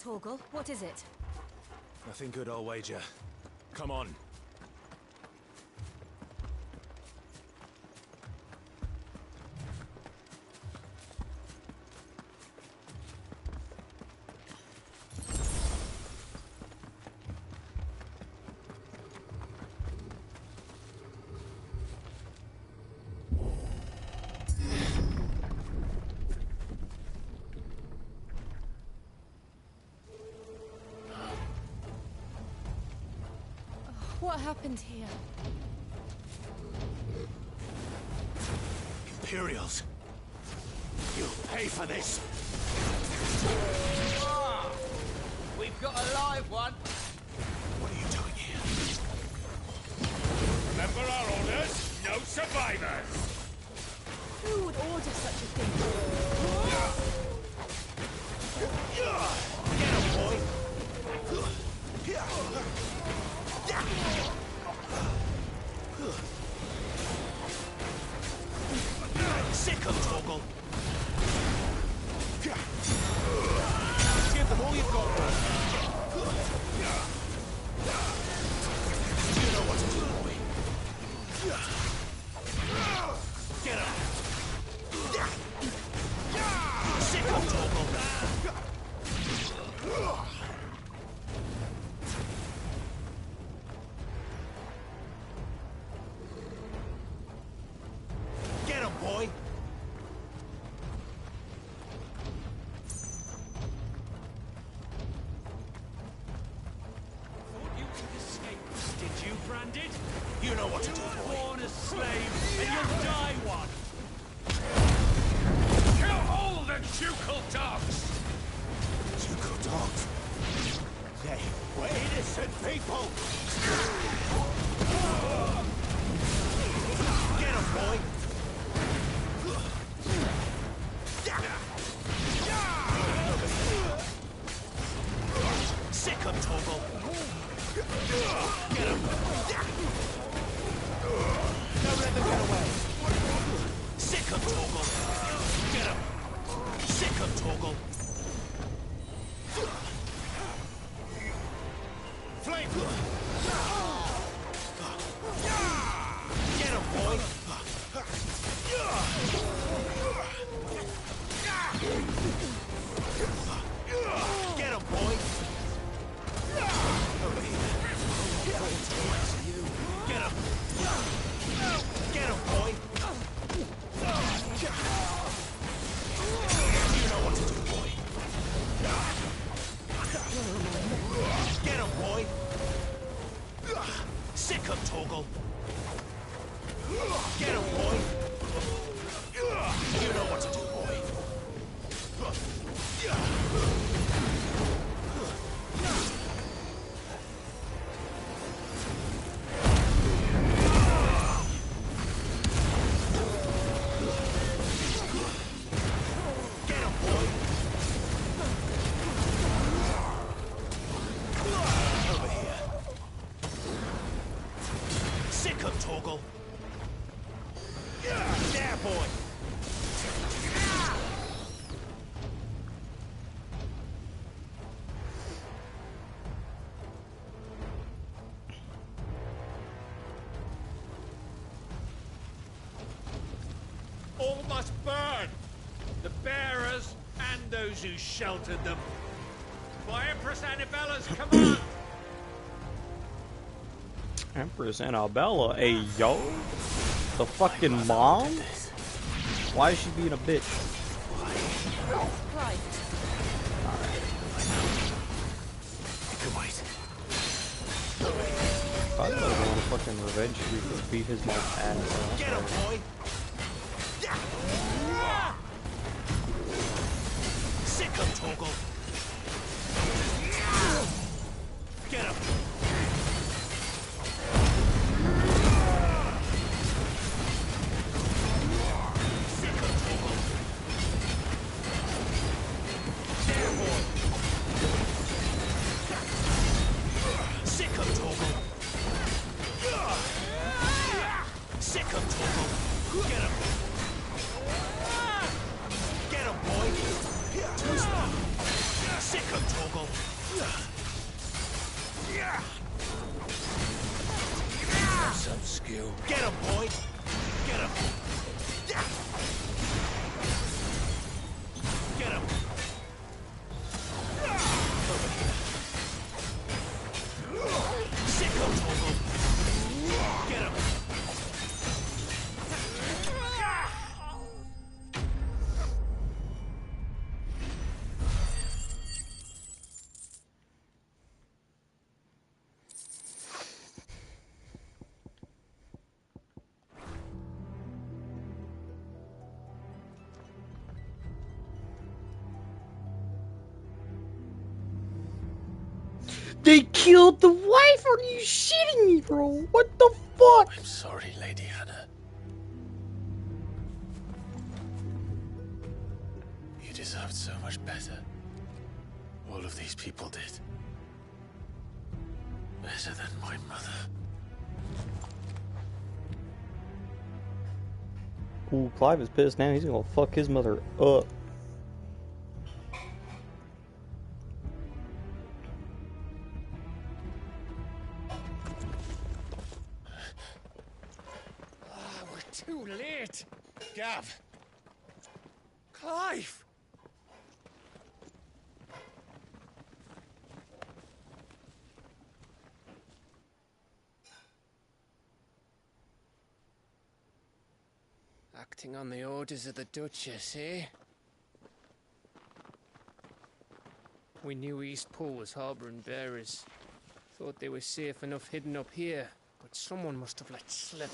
Torgal, what is it? Nothing good, I'll wager. Come on. What happened here? Imperials. You'll pay for this. Ah, we've got a live one. What are you doing here? Remember our orders? No survivors! Who would order such a thing? Get him, boy! Sick of Torgal! Give them all you've got, man. You know what to do, boy. Get up! Sick of Torgal! Get him, boy! Thought you could escape us, did you, Branded? You know what to You do, were boy. born a slave, and you'll die one! Kill all the ducal dogs! Ducal dogs. They were innocent people! Get him, boy! Sick of Torgal! Get him! Don't let them get away! Sick of Torgal! Get him! Sick of Torgal! Flame! Get him, boy! Get him, boy! Over here. Get him! Get him, boy! You know what to do, boy. Get him, boy! Sick of Torgal! Get him, boy! You know what to do, boy. Get him, boy! Over here. Sick of Torgal! There, boy! All must burn! The bearers and those who sheltered them. By Empress Annabella's command! Empress Annabella, hey yo, the fucking mom? Why is she being a bitch? Right. You can wait. I thought I want to fucking revenge you to beat his mom's ass. Get him, boy! Sick of Torgal! Get him! Sick of Torgal! There, boy! Sick of Torgal! Sick of Torgal! Get him! Get him, boy! Too smart! Sick of Torgal! toggle. Some skill. Get him, boy. Get him. Get him. Over here. Sicko toggle. Get him. They killed the wife? Are you shitting me, bro? What the fuck? I'm sorry, Lady Hannah. You deserved so much better. All of these people did. Better than my mother. Ooh, Clive is pissed now. He's gonna fuck his mother up. We're too late. Gav! Clive! Acting on the orders of the Duchess, eh? We knew East Pool was harbouring bearers. Thought they were safe enough hidden up here, but someone must have let slip.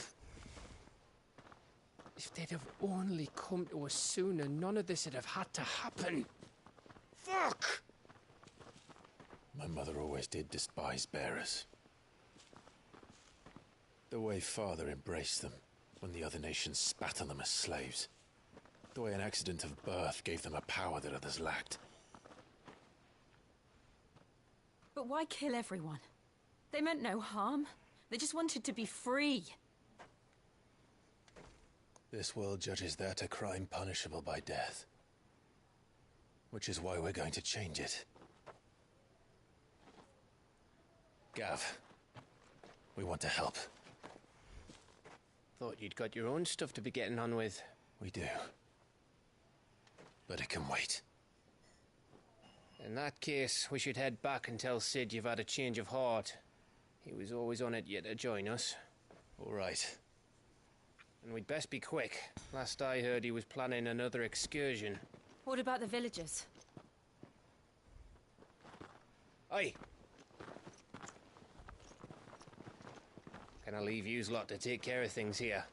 If they'd have only come to us sooner, none of this would have had to happen. Fuck! My mother always did despise bearers. The way Father embraced them when the other nations spat on them as slaves. The way an accident of birth gave them a power that others lacked. But why kill everyone? They meant no harm. They just wanted to be free. This world judges that a crime punishable by death. Which is why we're going to change it. Gav, we want to help. Thought you'd got your own stuff to be getting on with. We do. But it can wait. In that case, we should head back and tell Sid you've had a change of heart. He was always on it yet to join us. All right. And we'd best be quick. Last I heard, he was planning another excursion. What about the villagers? Aye. Can I leave yous lot to take care of things here?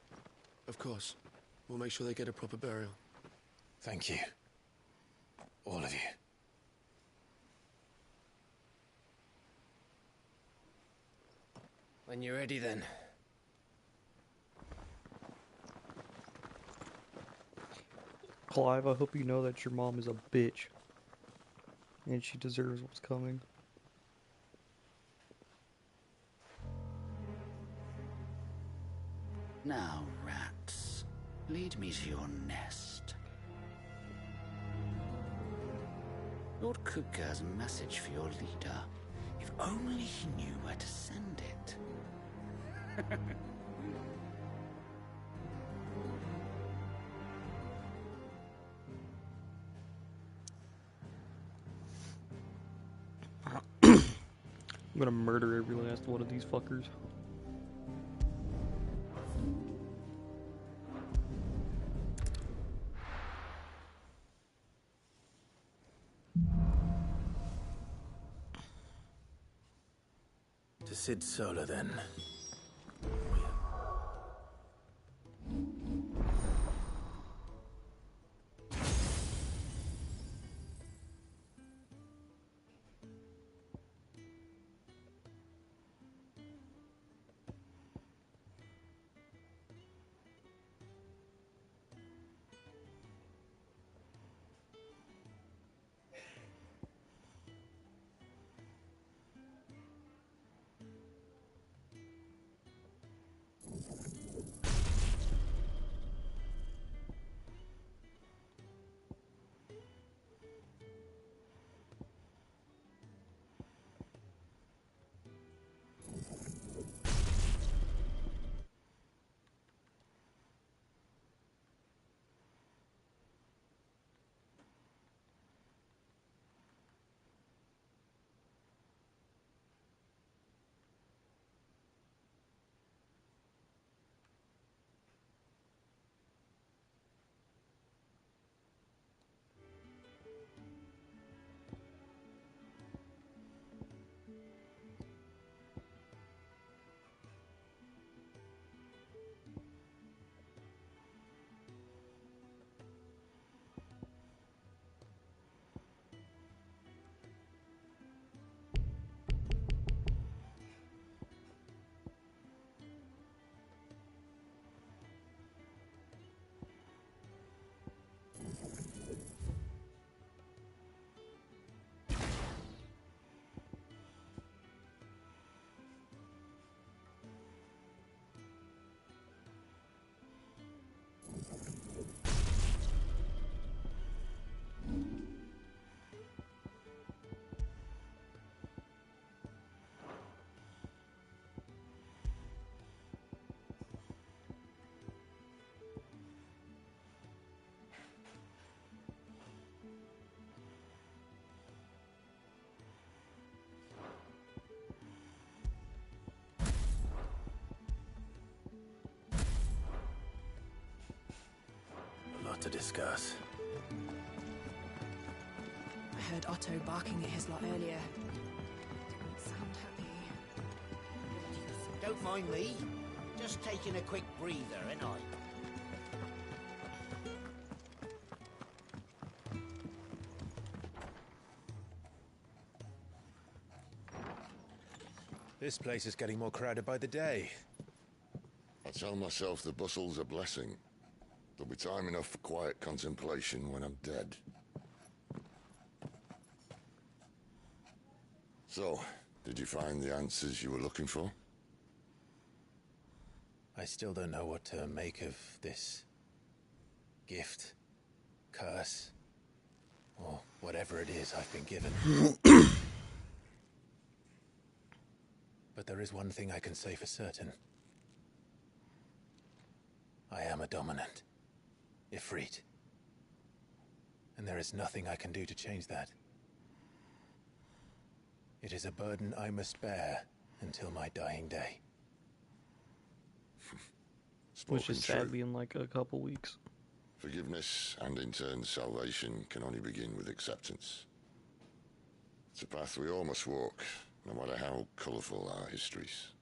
Of course. We'll make sure they get a proper burial. Thank you. All of you. When you're ready, then. Clive, I hope you know that your mom is a bitch. And she deserves what's coming. Now, rats, lead me to your nest. Lord Kuka has a message for your leader. If only he knew where to send it. I'm gonna murder every last one of these fuckers. To Sid Solar, then. lot to discuss. I heard Otto barking at his lot earlier. Sound happy. Don't mind me. Just taking a quick breather, ain't I? This place is getting more crowded by the day. I tell myself the bustle's a blessing. There'll be time enough for quiet contemplation when I'm dead. So, did you find the answers you were looking for? I still don't know what to make of this gift, curse, or whatever it is I've been given. But there is one thing I can say for certain. I am a dominant, Ifrit. And there is nothing I can do to change that. It is a burden I must bear until my dying day. Which is Spoken sad true. being like a couple weeks. Forgiveness and in turn salvation can only begin with acceptance. It's a path we all must walk, no matter how colourful our histories.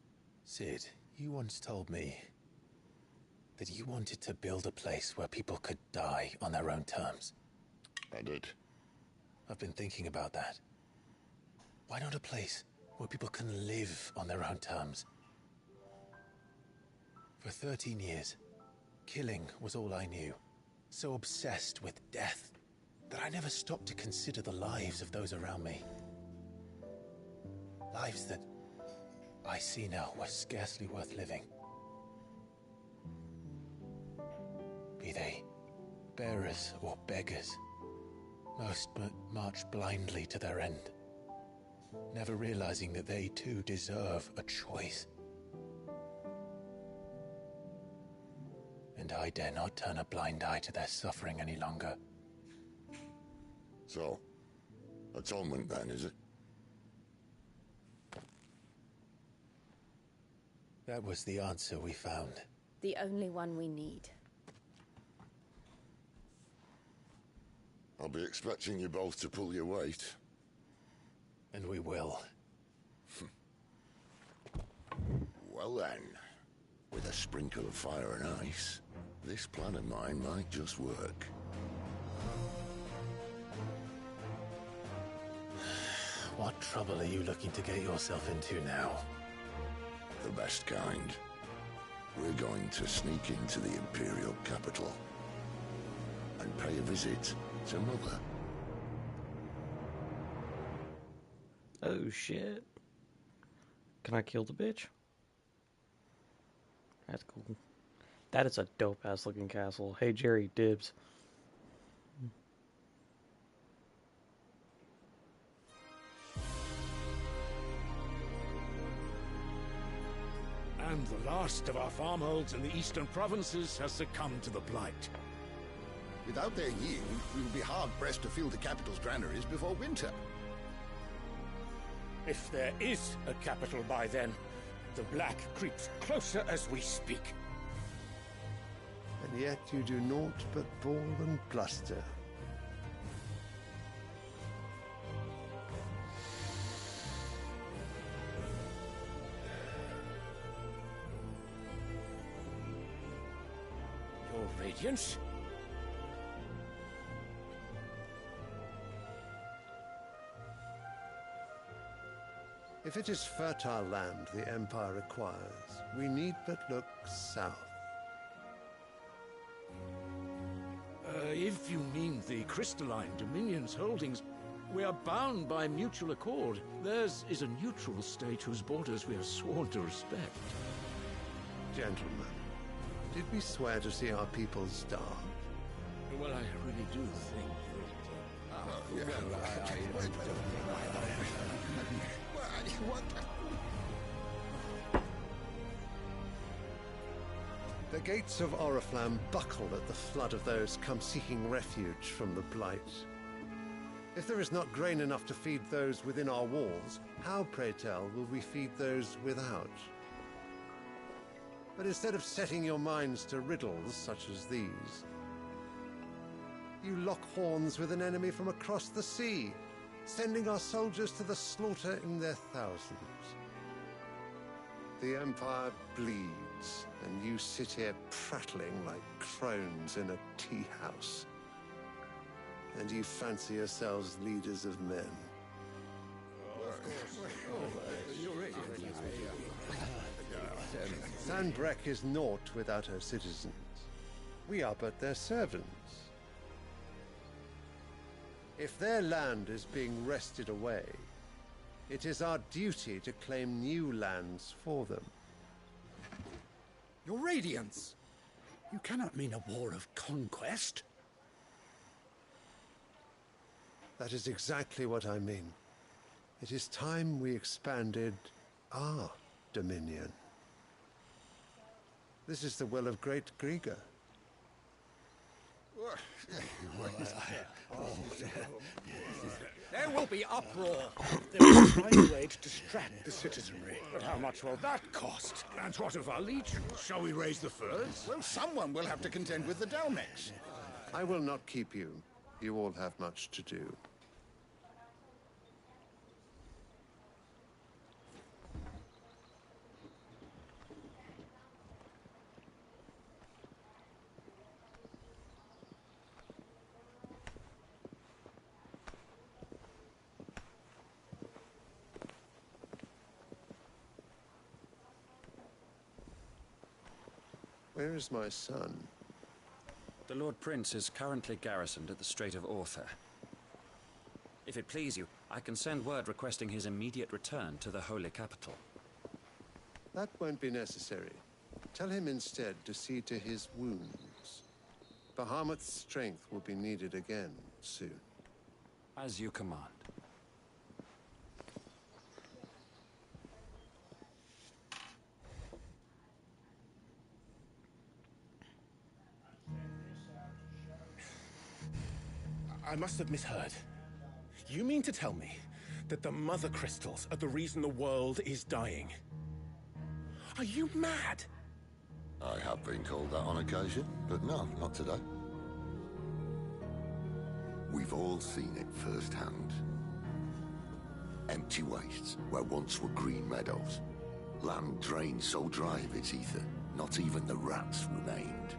Sid, you once told me that you wanted to build a place where people could die on their own terms. I did. I've been thinking about that. Why not a place where people can live on their own terms? For 13 years, killing was all I knew. So obsessed with death that I never stopped to consider the lives of those around me. Lives that I see now were scarcely worth living. Be they bearers or beggars, most march blindly to their end, never realizing that they too deserve a choice. And I dare not turn a blind eye to their suffering any longer. So, atonement then, is it? That was the answer we found. The only one we need. I'll be expecting you both to pull your weight. And we will. Well then, with a sprinkle of fire and ice, this plan of mine might just work. What trouble are you looking to get yourself into now? The best kind. We're going to sneak into the Imperial capital and pay a visit to Mother. Oh shit. Can I kill the bitch? That's cool. That is a dope ass looking castle. Hey Jerry, dibs. And the last of our farmholds in the eastern provinces has succumbed to the blight. Without their yield, we will be hard-pressed to fill the capital's granaries before winter. If there is a capital by then, the black creeps closer as we speak. And yet you do naught but bawl and bluster. Your Radiance? If it is fertile land the Empire acquires, we need but look south. If you mean the crystalline Dominion's holdings, we are bound by mutual accord. Theirs is a neutral state whose borders we are sworn to respect. Gentlemen, did we swear to see our people starve? Well, I really do think The gates of Oriflamme buckle at the flood of those come seeking refuge from the blight. If there is not grain enough to feed those within our walls, how, pray tell, will we feed those without? But instead of setting your minds to riddles such as these, You lock horns with an enemy from across the sea, sending our soldiers to the slaughter in their thousands. The Empire bleeds, and you sit here prattling like crones in a tea house. And you fancy yourselves leaders of men. Sanbreque is naught without her citizens. We are but their servants. If their land is being wrested away, it is our duty to claim new lands for them. Your Radiance! You cannot mean a war of conquest. That is exactly what I mean. It is time we expanded our dominion. This is the will of great Grieger. There will be uproar. There will be a way to distract the citizenry. But how much will that cost? And what of our legion? Shall we raise the furs? Well, someone will have to contend with the Dalmex. I will not keep you. You all have much to do. Where is my son? The Lord Prince is currently garrisoned at the Strait of Arthur. If it please you, I can send word requesting his immediate return to the Holy Capital. That won't be necessary. Tell him instead to see to his wounds. Bahamut's strength will be needed again soon. As you command. I must have misheard. You mean to tell me that the Mother Crystals are the reason the world is dying? Are you mad? I have been called that on occasion, but no, not today. We've all seen it firsthand. Empty wastes where once were green meadows. Land drained so dry of its ether, not even the rats remained.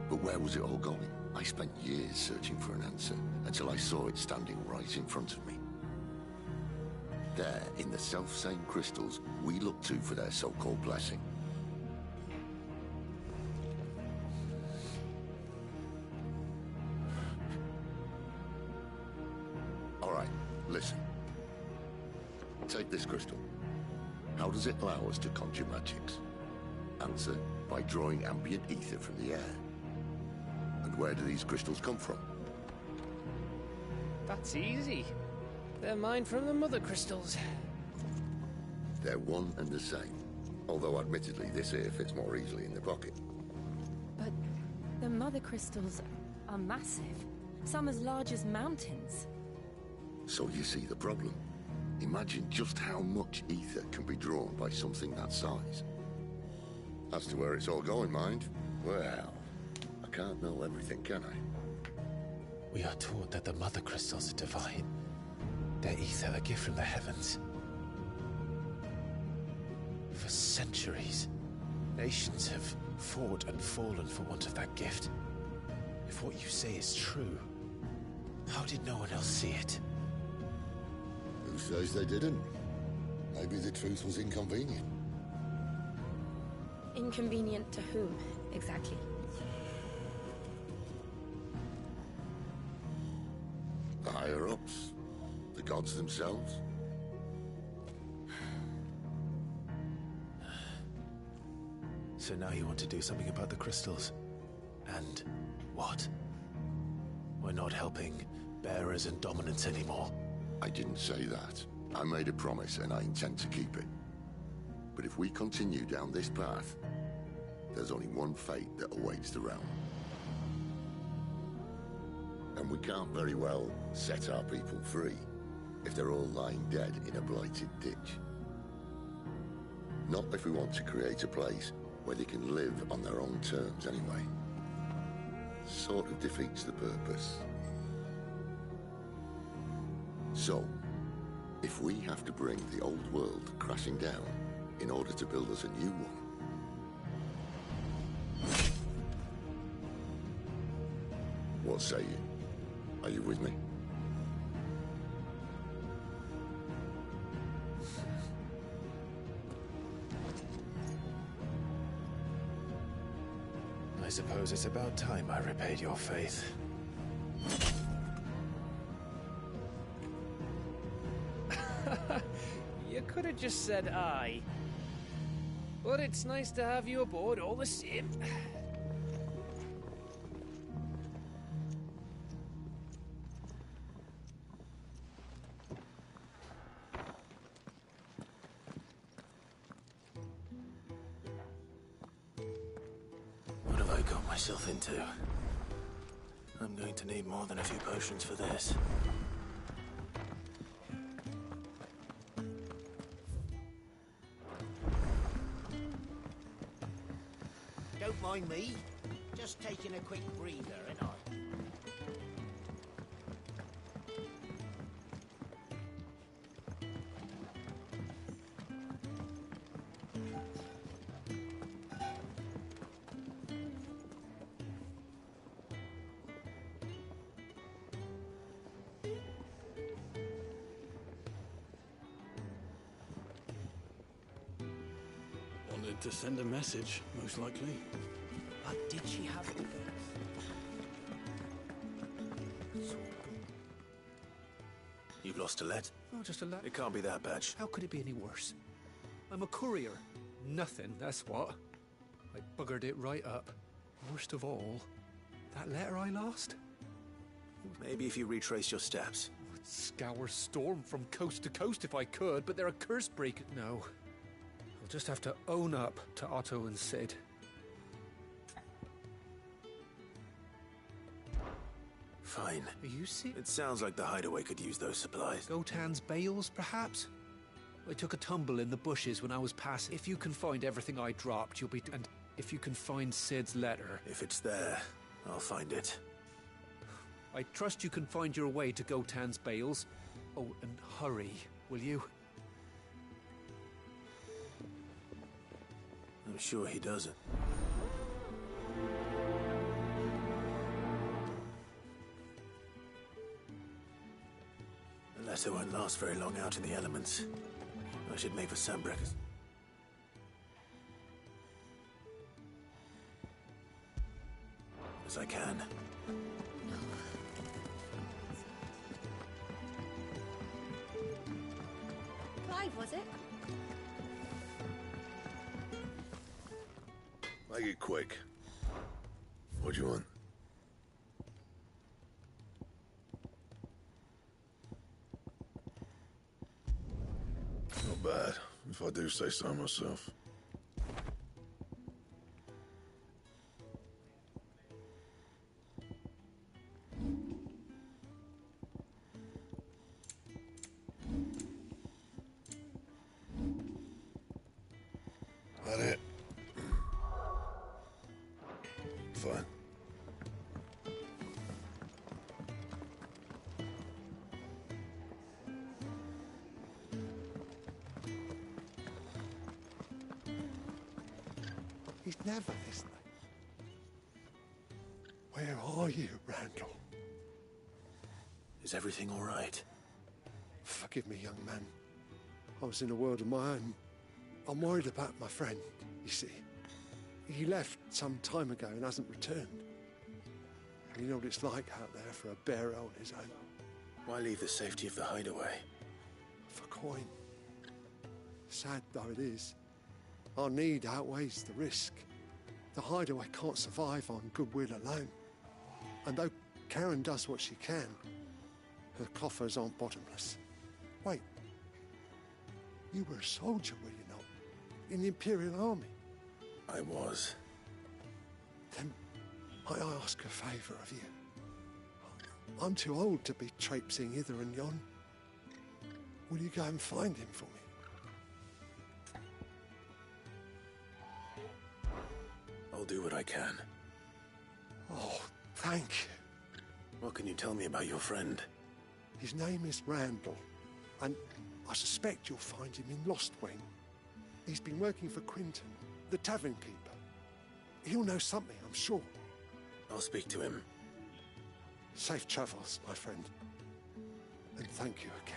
But where was it all going? I spent years searching for an answer, until I saw it standing right in front of me. There, in the self-same crystals we look to for their so-called blessing. All right, listen. Take this crystal. How does it allow us to conjure magics? Answer, by drawing ambient ether from the air. And where do these crystals come from? That's easy. They're mined from the Mother Crystals. They're one and the same. Although admittedly this here fits more easily in the pocket. But the Mother Crystals are massive. Some as large as mountains. So you see the problem. Imagine just how much ether can be drawn by something that size. As to where it's all going, mind, well, I can't know everything, can I? We are taught that the Mother Crystals are divine. Their ether a gift from the heavens. For centuries, nations have fought and fallen for want of that gift. If what you say is true, how did no one else see it? Who says they didn't? Maybe the truth was inconvenient. Inconvenient to whom, exactly? The higher-ups? The gods themselves? So now you want to do something about the crystals? And what? We're not helping bearers and dominants anymore. I didn't say that. I made a promise and I intend to keep it. But if we continue down this path, there's only one fate that awaits the realm. And we can't very well set our people free if they're all lying dead in a blighted ditch. Not if we want to create a place where they can live on their own terms anyway. sort of defeats the purpose. So, if we have to bring the old world crashing down in order to build us a new one, what say you? Are you with me? I suppose it's about time I repaid your faith. You could have just said aye. But it's nice to have you aboard all the same. What have I got myself into? I'm going to need more than a few potions for this. Don't mind me. Just taking a quick breather, ain't I? Wanted to send a message, most likely. But did she have it? You've lost a lead? Oh, just a lead. It can't be that bad. How could it be any worse? I'm a courier. Nothing, that's what. I buggered it right up. Worst of all, that letter I lost? Maybe if you retrace your steps. I'd scour Storm from coast to coast if I could, but they're a curse breaker. No. I'll just have to own up to Otto and Sid. Fine. Are you sick? It sounds like the hideaway could use those supplies. Gotan's bales, perhaps? I took a tumble in the bushes when I was passing. If you can find everything I dropped, you'll be... And if you can find Sid's letter... If it's there, I'll find it. I trust you can find your way to Gotan's bales. Oh, and hurry, will you? I'm sure he doesn't. The letter won't last very long out in the elements. I should make for Sandbreakers. As I can. Clive, was it? Make it quick. What do you want? Not bad, if I do say so myself. That it? Fine. He's never, isn't he? Where are you, Randall? Is everything all right? Forgive me, young man. I was in a world of my own. I'm worried about my friend, you see. He left some time ago and hasn't returned. You know what it's like out there for a bearer on his own. Why leave the safety of the hideaway? For coin. Sad though it is, our need outweighs the risk. The hideaway can't survive on goodwill alone. And though Karen does what she can, her coffers aren't bottomless. Wait, you were a soldier, were you not? In the Imperial Army? I was. Then might I ask a favour of you? I'm too old to be traipsing hither and yon. Will you go and find him for me? I'll do what I can. Oh, Thank you. What can you tell me about your friend? His name is Randall, and I suspect you'll find him in Lost Wing. He's been working for Quinton, the tavern keeper. He'll know something, I'm sure. I'll speak to him. Safe travels, my friend. And thank you again.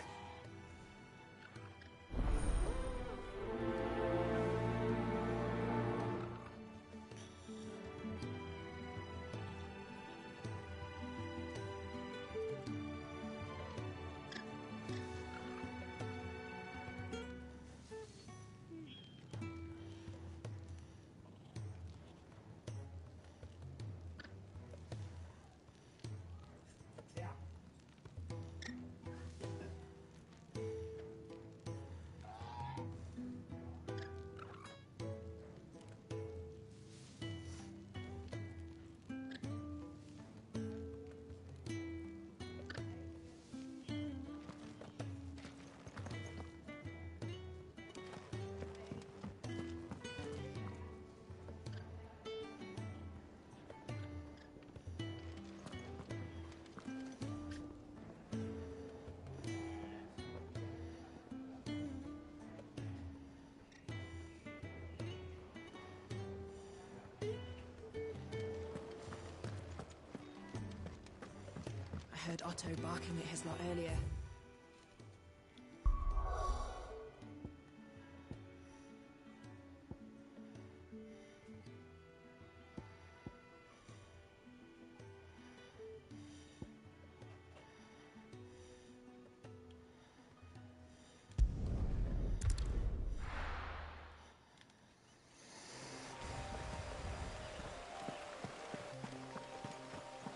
I heard Otto barking at his lot earlier.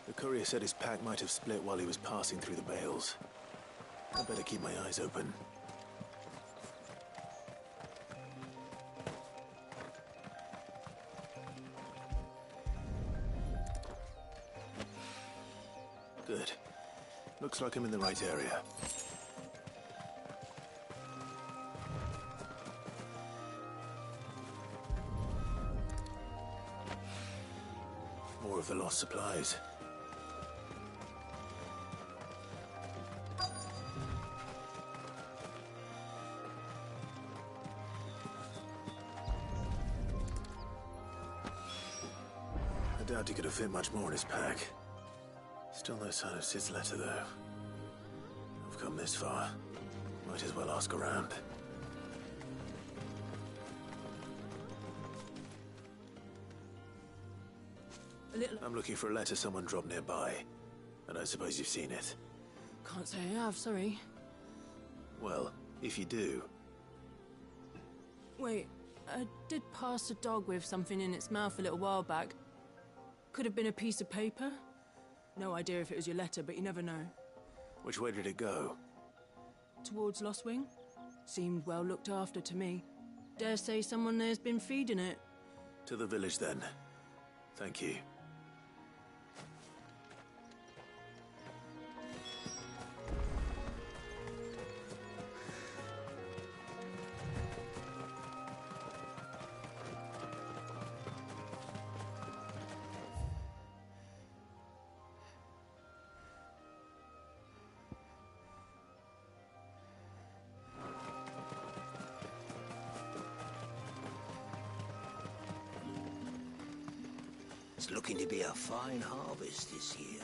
The courier said his pack might have split while he was passing through the bales. I better keep my eyes open. Good. Looks like I'm in the right area. More of the lost supplies. I doubt he could have fit much more in his pack. Still no sign of Sid's letter, though. I've come this far. Might as well ask around. I'm looking for a letter someone dropped nearby. And I suppose you've seen it. Can't say I have, sorry. Well, if you do... Wait, I did pass a dog with something in its mouth a little while back. Could have been a piece of paper. No idea if it was your letter, but you never know. Which way did it go? Towards Lost Wing. Seemed well looked after to me. Dare say someone there's been feeding it. To the village, then. Thank you. It's looking to be a fine harvest this year.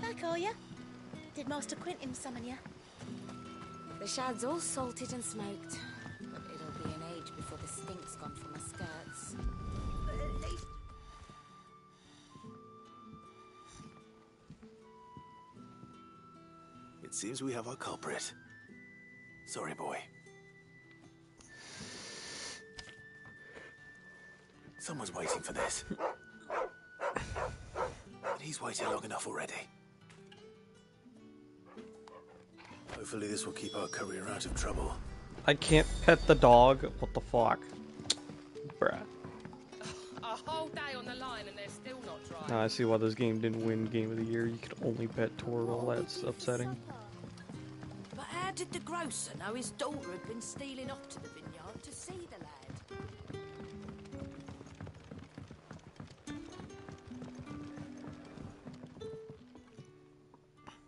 Back, are ya? Did Master Quinton summon ya? The shad's all salted and smoked, but it'll be an age before the stink's gone from my skirts. But at least... It seems we have our culprit. Sorry, boy. Someone's waiting for this. But he's waited long enough already. Hopefully this will keep our courier out of trouble. I can't pet the dog. What the fuck? Bruh. a whole day on the line and they're still not dry. Now I see why this game didn't win Game of the Year. You could only bet Torgal. That's upsetting. But how did the grocer know his daughter had been stealing off to the vineyard to see the lad?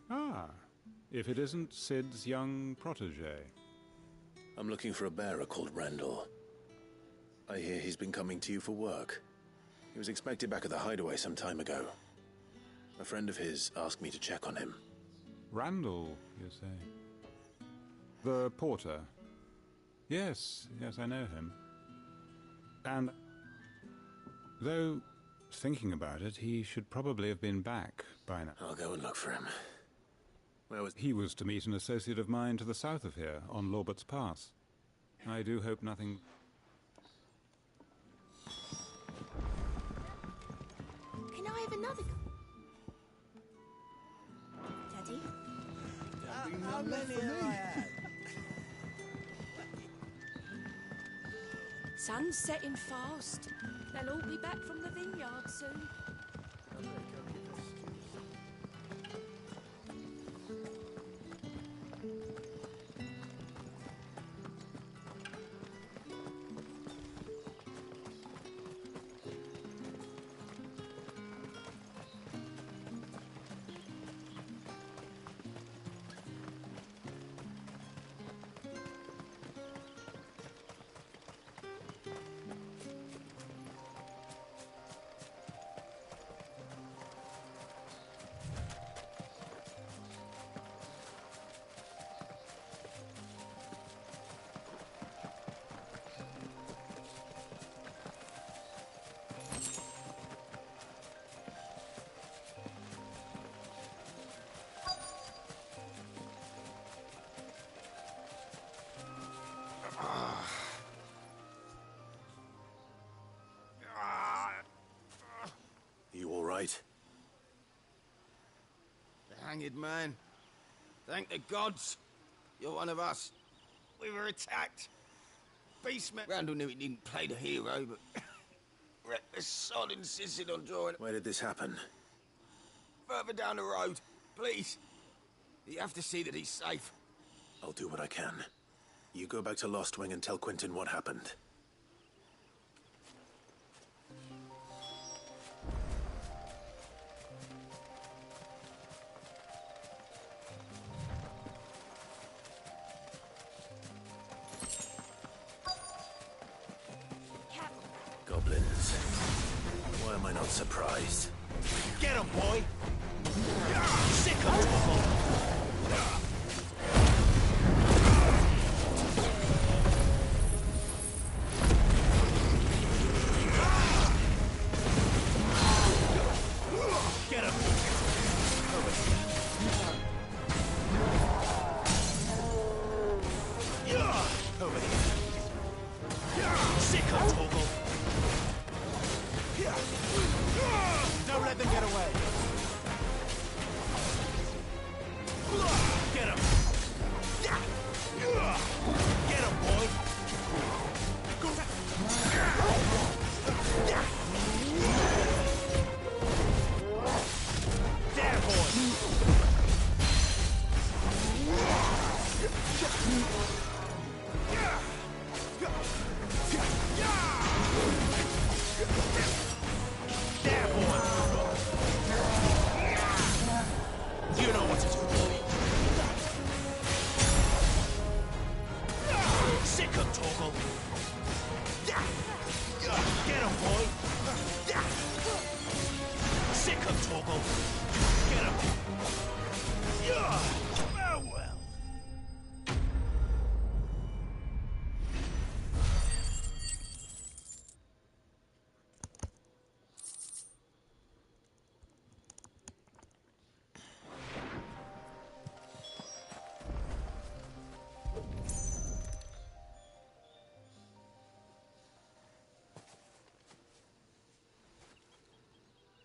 Ah, if it isn't Sid's young protege. I'm looking for a bearer called Randall. I hear he's been coming to you for work. He was expected back at the hideaway some time ago. A friend of his asked me to check on him. Randall, you say? The porter. Yes, I know him. And though, thinking about it, he should probably have been back by now. I'll go and look for him. Where was... He was to meet an associate of mine to the south of here, on Lorbert's Pass. I do hope nothing... Can I have another? Daddy? How many have I had? Sun's setting fast. They'll all be back from the vineyard soon. You all right? The hanged man. Thank the gods. You're one of us. We were attacked. Beastman. Randall knew he didn't play the hero, but reckless sod insisted on drawing. Where did this happen? Further down the road. Please. You have to see that he's safe. I'll do what I can. You go back to Lost Wing and tell Quentin what happened. Goblins. Why am I not surprised? Get him, boy! Sick of Get him! Over here. Sick of Torgal. Don't let them get away. Get him. Get him, boy. There, boy. There, boy. You know what to do, boy. Sick of Torgal. Get him, boy. Sick of Torgal. Get him. Oh, well.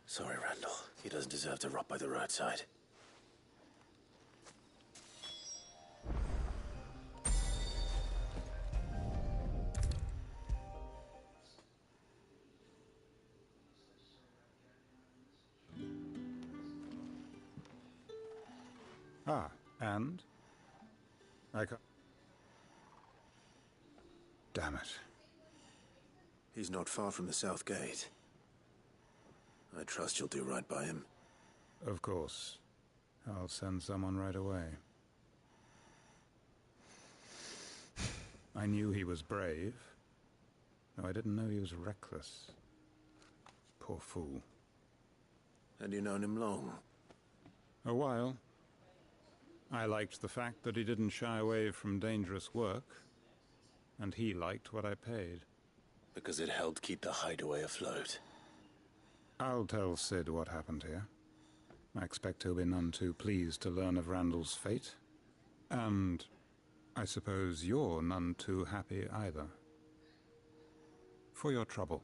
Sorry, Randall. He doesn't deserve to rot by the roadside. Ah, and? Damn it. He's not far from the South Gate. I trust you'll do right by him. Of course. I'll send someone right away. I knew he was brave. No, I didn't know he was reckless. Poor fool. And you known him long? A while. I liked the fact that he didn't shy away from dangerous work, and he liked what I paid. Because it helped keep the hideaway afloat. I'll tell Sid what happened here. I expect he'll be none too pleased to learn of Randall's fate. And I suppose you're none too happy either. For your trouble.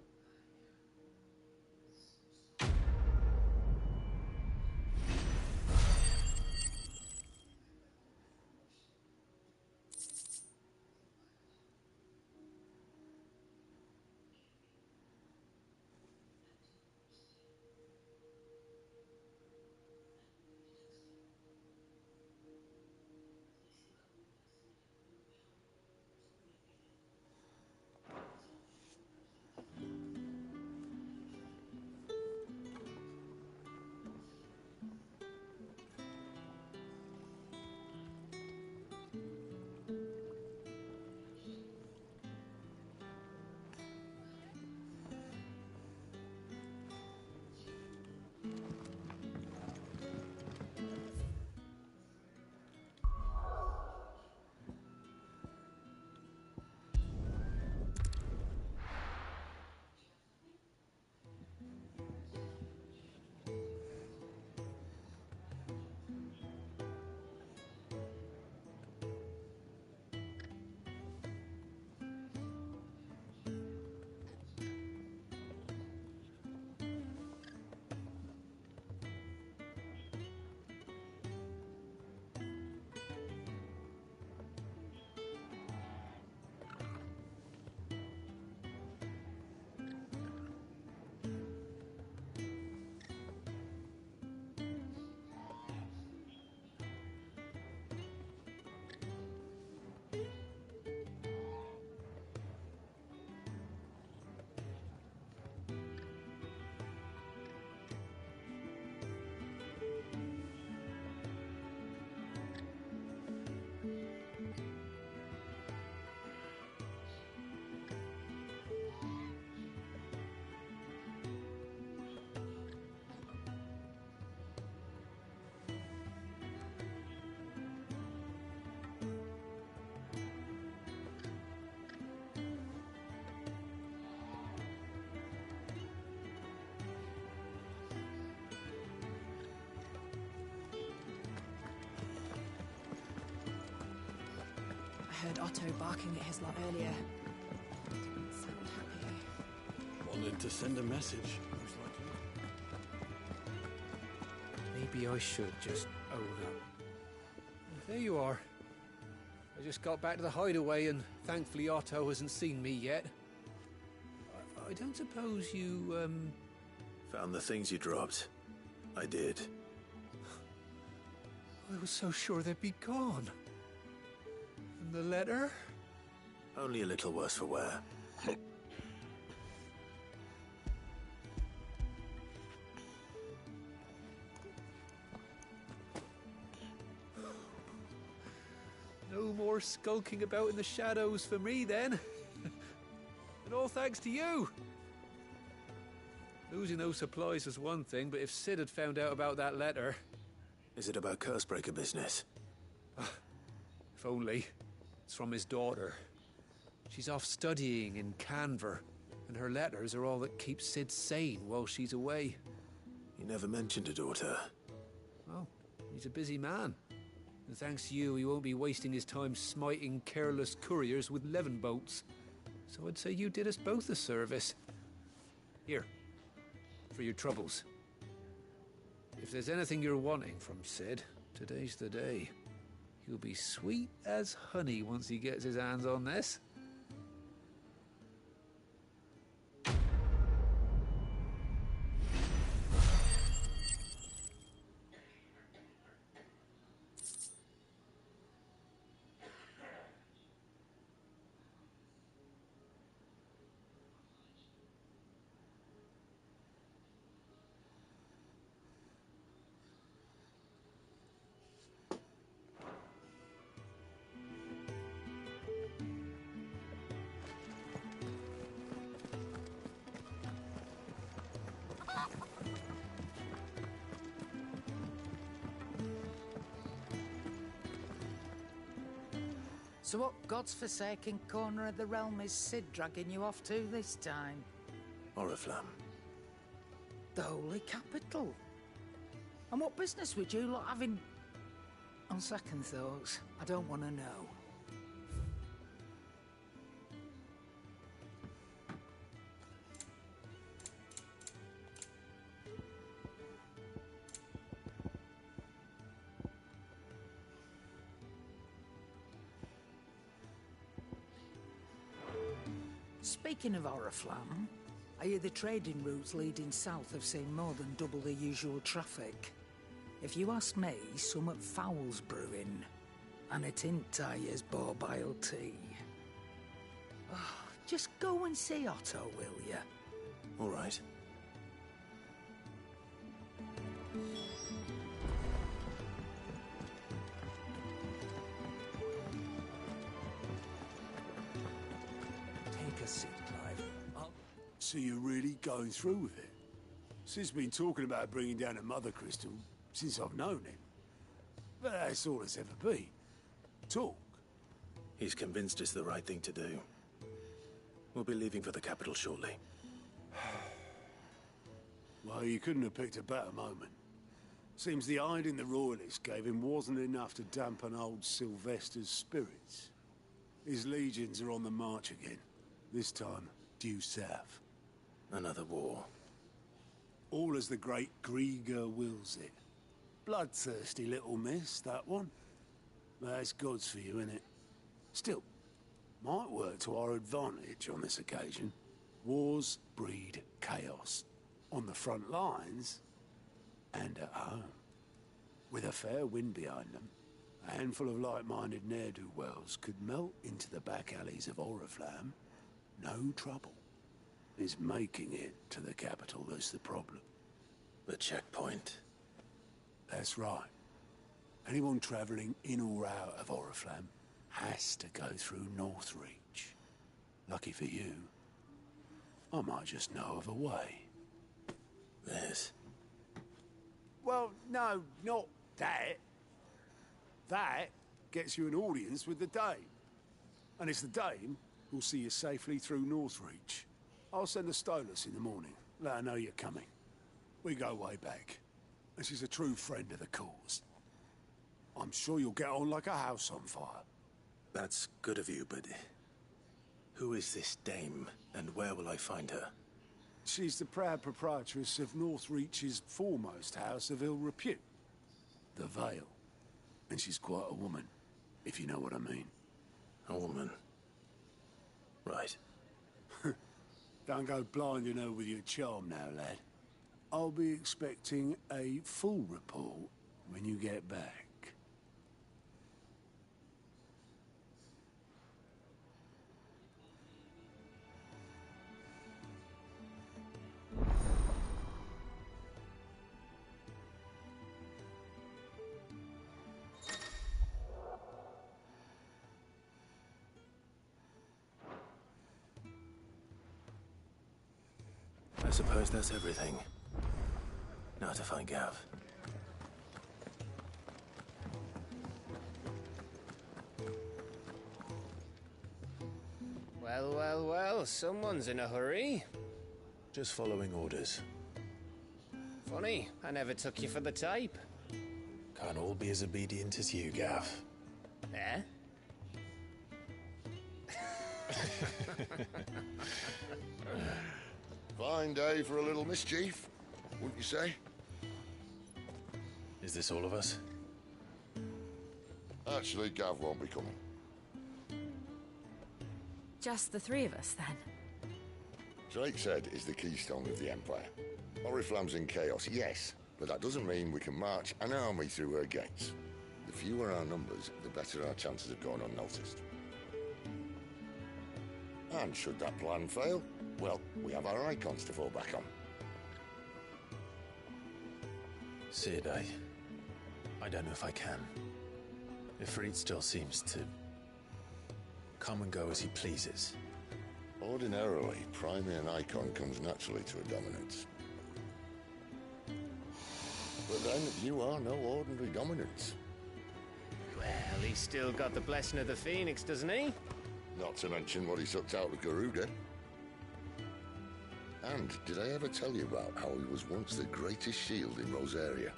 I heard Otto barking at his lot earlier. Didn't sound happy. Wanted to send a message, most likely. Maybe I should just own up. There you are. I just got back to the hideaway and thankfully Otto hasn't seen me yet. I don't suppose you, Found the things you dropped. I did. I was so sure they'd be gone. And the letter? Only a little worse for wear. No more skulking about in the shadows for me, then. And all thanks to you. Losing those supplies was one thing, but if Sid had found out about that letter... Is it about Cursebreaker business? If only. It's from his daughter. She's off studying in Canver, and her letters are all that keeps Sid sane while she's away. You never mentioned a daughter. Well, he's a busy man. And thanks to you, he won't be wasting his time smiting careless couriers with levin bolts. So I'd say you did us both a service. Here, for your troubles. If there's anything you're wanting from Sid, today's the day. He'll be sweet as honey once he gets his hands on this. So what god's-forsaken corner of the realm is Sid dragging you off to this time? Oriflamme. The Holy Capital. And what business would you lot having... On second thoughts, I don't want to know. Speaking of Oriflamme, I hear the trading routes leading south have seen more than double the usual traffic. If you ask me, somewhat foul's brewing. And it ain't Tyre's borbile tea. Oh, just go and see Otto, will ya? All right. Take a seat, Clive. So you're really going through with it? Sid's been talking about bringing down a mother crystal since I've known him. But that's all it's ever been. Talk. He's convinced it's the right thing to do. We'll be leaving for the capital shortly. Well, you couldn't have picked a better moment. Seems the hiding the Royalists gave him wasn't enough to dampen old Sylvester's spirits. His legions are on the march again. This time, due south. Another war. All as the great Grieger wills it. Bloodthirsty little miss, that one. That's God's for you, innit? Still, might work to our advantage on this occasion. Wars breed chaos. On the front lines, and at home. With a fair wind behind them, a handful of like-minded ne'er-do-wells could melt into the back alleys of Oriflamme. No trouble. It's making it to the capital that's the problem. The checkpoint. That's right. Anyone travelling in or out of Oriflamme has to go through Northreach. Lucky for you, I might just know of a way. This? Well, no, not that. That gets you an audience with the Dame. And it's the Dame who'll see you safely through Northreach. I'll send a Stolas in the morning. Let her know you're coming. We go way back. And she's a true friend of the cause. I'm sure you'll get on like a house on fire. That's good of you, but... who is this Dame, and where will I find her? She's the proud proprietress of Northreach's foremost house of ill repute. The Vale. And she's quite a woman, if you know what I mean. A woman. Right. Don't go blinding her with your charm now, lad. I'll be expecting a full report when you get back. I suppose that's everything. Now to find Gav. Well, well, well, someone's in a hurry. Just following orders. Funny, I never took you for the type. Can't all be as obedient as you, Gav. Eh? Fine day for a little mischief, wouldn't you say? Is this all of us? Actually, Gav won't be coming. Just the three of us, then? Drake's Head is the keystone of the Empire. Oriflamme's in chaos, yes, but that doesn't mean we can march an army through her gates. The fewer our numbers, the better our chances of going unnoticed. And should that plan fail, well, we have our icons to fall back on. Sid, I don't know if I can. Ifrit still seems to come and go as he pleases. Ordinarily, priming an icon comes naturally to a dominance. But then, you are no ordinary dominance. You Well, he's still got the blessing of the Phoenix, doesn't he? Not to mention what he sucked out of Garuga. And did I ever tell you about how he was once the greatest shield in Rosaria?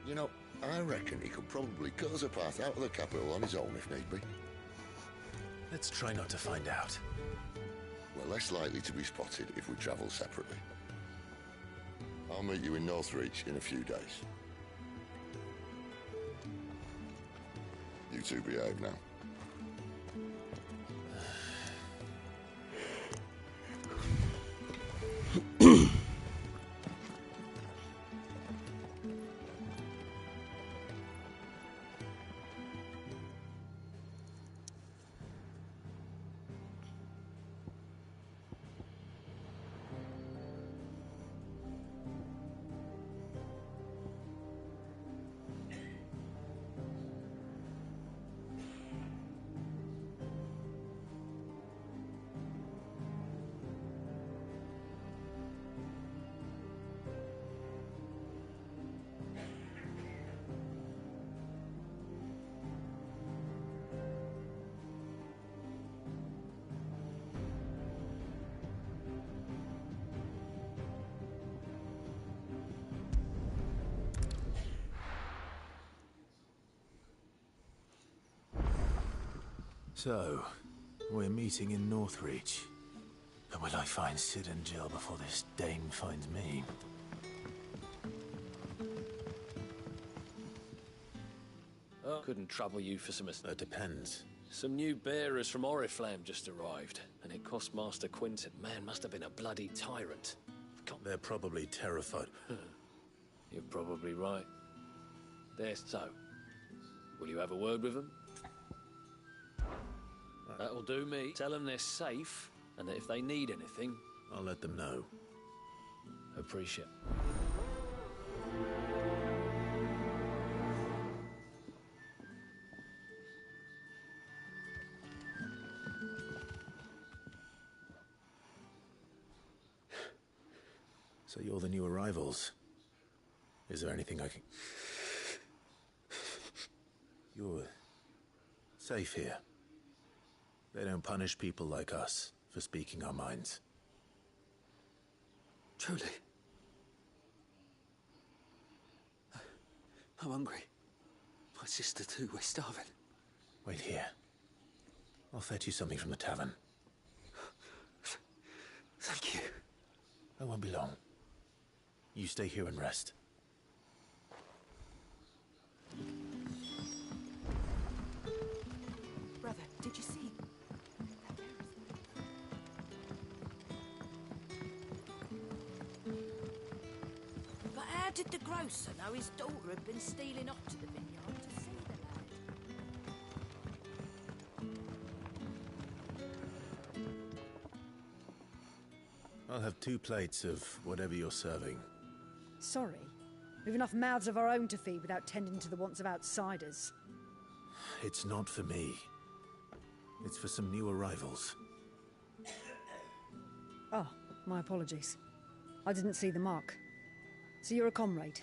You know, I reckon he could probably cut us a path out of the capital on his own if need be. Let's try not to find out. We're less likely to be spotted if we travel separately. I'll meet you in Northreach in a few days. You two behave now. So, we're meeting in Northreach. But will I find Sid and Jill before this dame finds me? Oh, couldn't trouble you for some... That depends. Some new bearers from Oriflamme just arrived, and it cost Master Quinton. Man must have been a bloody tyrant. They're probably terrified. You're probably right. There, so. Will you have a word with them? That'll do me. Tell them they're safe, and that if they need anything... I'll let them know. Appreciate. So you're the new arrivals. Is there anything I can... You're safe here. They don't punish people like us for speaking our minds. Truly. I'm hungry. My sister too, we're starving. Wait here. I'll fetch you something from the tavern. Thank you. I won't be long. You stay here and rest. Brother, did you see? But how did the grocer know his daughter had been stealing off to the vineyard to see the lad? I'll have 2 plates of whatever you're serving. Sorry. We've enough mouths of our own to feed without tending to the wants of outsiders. It's not for me. It's for some new arrivals. Oh, my apologies. I didn't see the mark. So you're a comrade.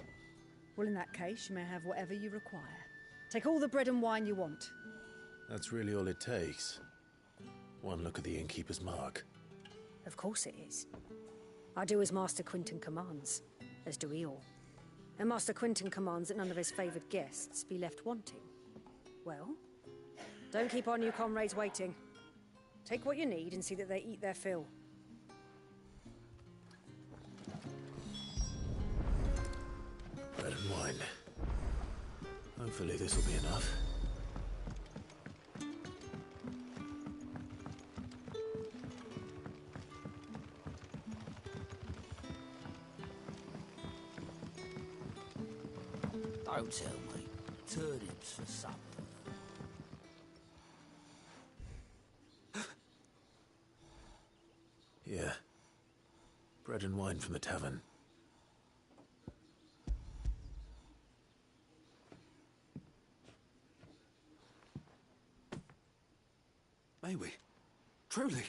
Well, in that case, you may have whatever you require. Take all the bread and wine you want. That's really all it takes. One look at the innkeeper's mark. Of course it is. I do as Master Quinton commands, as do we all. And Master Quinton commands that none of his favoured guests be left wanting. Well, don't keep our new comrades waiting. Take what you need and see that they eat their fill. Bread and wine. Hopefully this will be enough. Don't tell me. Turnips for supper. Yeah. Bread and wine from the tavern. May we? Truly?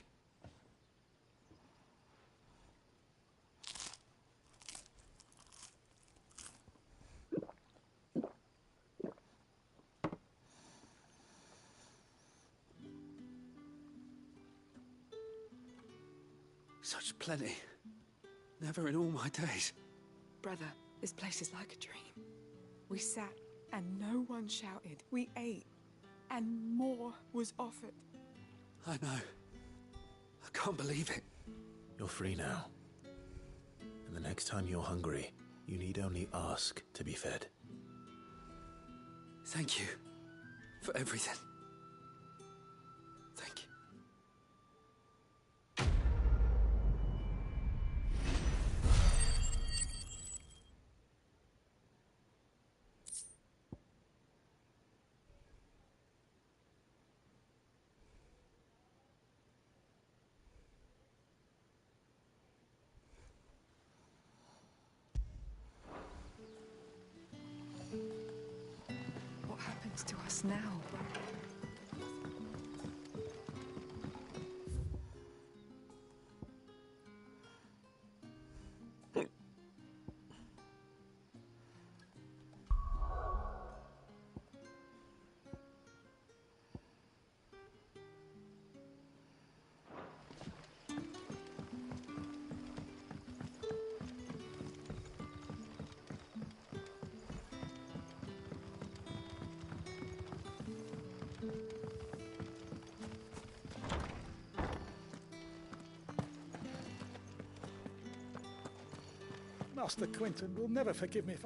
Such plenty. Never in all my days. Brother, this place is like a dream. We sat and no one shouted. We ate and more was offered. I know. I can't believe it. You're free now. And the next time you're hungry, you need only ask to be fed. Thank you for everything. Thank you. What happens to us now? Master Quinton will never forgive me if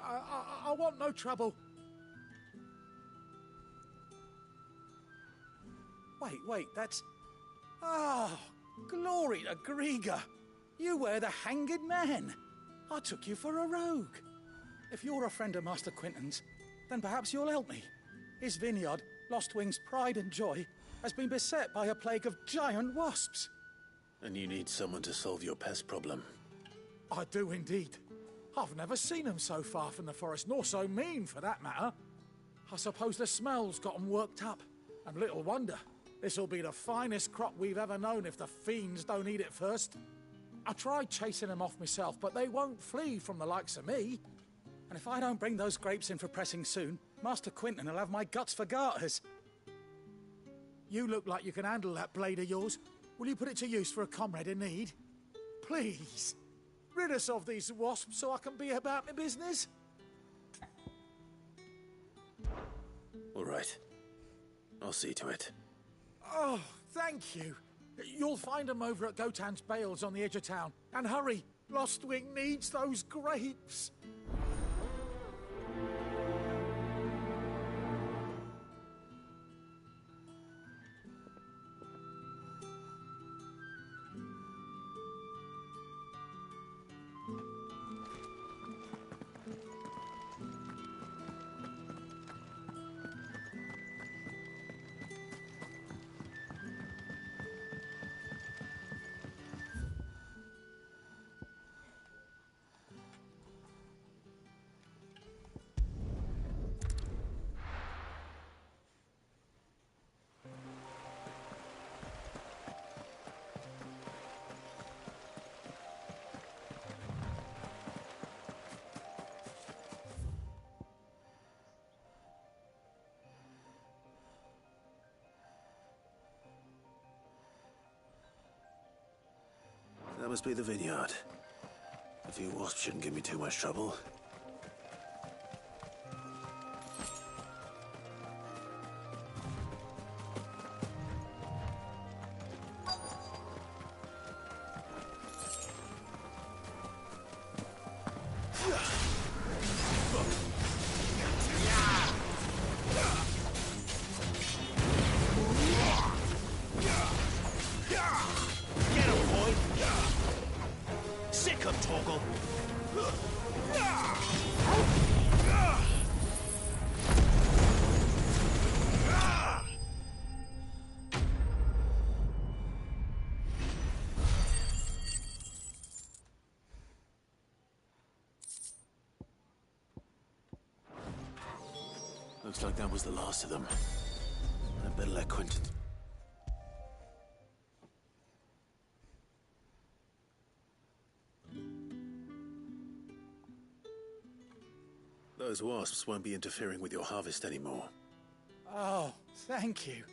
I want no trouble. Wait, that's... Ah, glory to Grieger. You were the hanged man. I took you for a rogue. If you're a friend of Master Quinton's, then perhaps you'll help me. His vineyard, Lostwing's pride and joy, has been beset by a plague of giant wasps. And you need someone to solve your pest problem. I do indeed. I've never seen them so far from the forest, nor so mean, for that matter. I suppose the smell's got them worked up. And little wonder. This'll be the finest crop we've ever known if the fiends don't eat it first. I tried chasing them off myself, but they won't flee from the likes of me. And if I don't bring those grapes in for pressing soon, Master Quinton will have my guts for garters. You look like you can handle that blade of yours. Will you put it to use for a comrade in need? Please, rid us of these wasps so I can be about my business. All right. I'll see to it. Oh, thank you. You'll find them over at Gotan's Bales on the edge of town. And hurry, Lostwing needs those grapes. That must be the vineyard. A few wasps shouldn't give me too much trouble. Looks like that was the last of them. I'd better let Quinton... Those wasps won't be interfering with your harvest anymore. Oh, Thank you.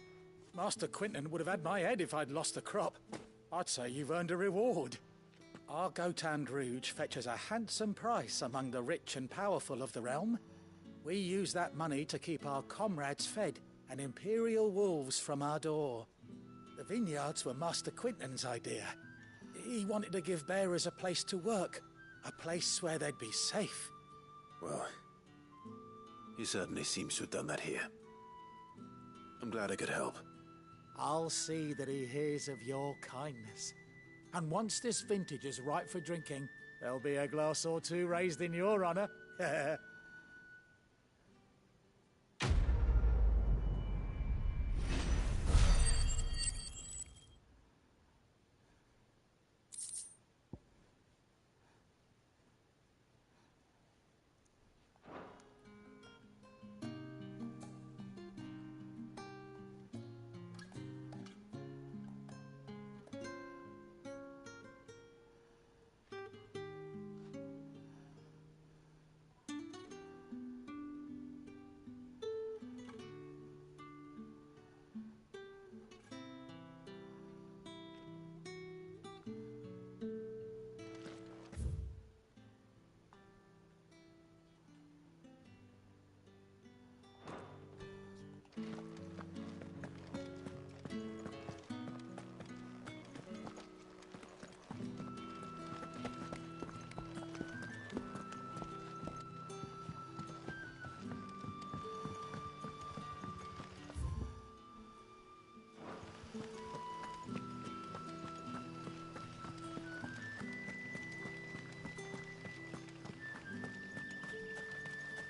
Master Quinton would have had my head if I'd lost the crop. I'd say you've earned a reward. Our Gotand Rouge fetches a handsome price among the rich and powerful of the realm. We use that money to keep our comrades fed and imperial wolves from our door. The vineyards were Master Quinton's idea. He wanted to give bearers a place to work, a place where they'd be safe. Well, he certainly seems to have done that here. I'm glad I could help. I'll see that he hears of your kindness. And once this vintage is ripe for drinking, there'll be a glass or two raised in your honor.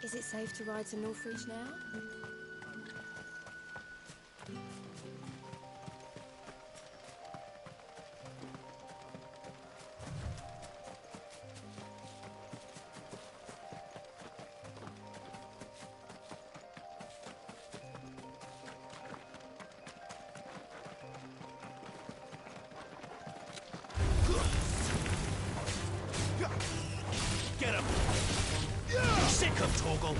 Is it safe to ride to Northridge now? Get him! Sick of Torgal!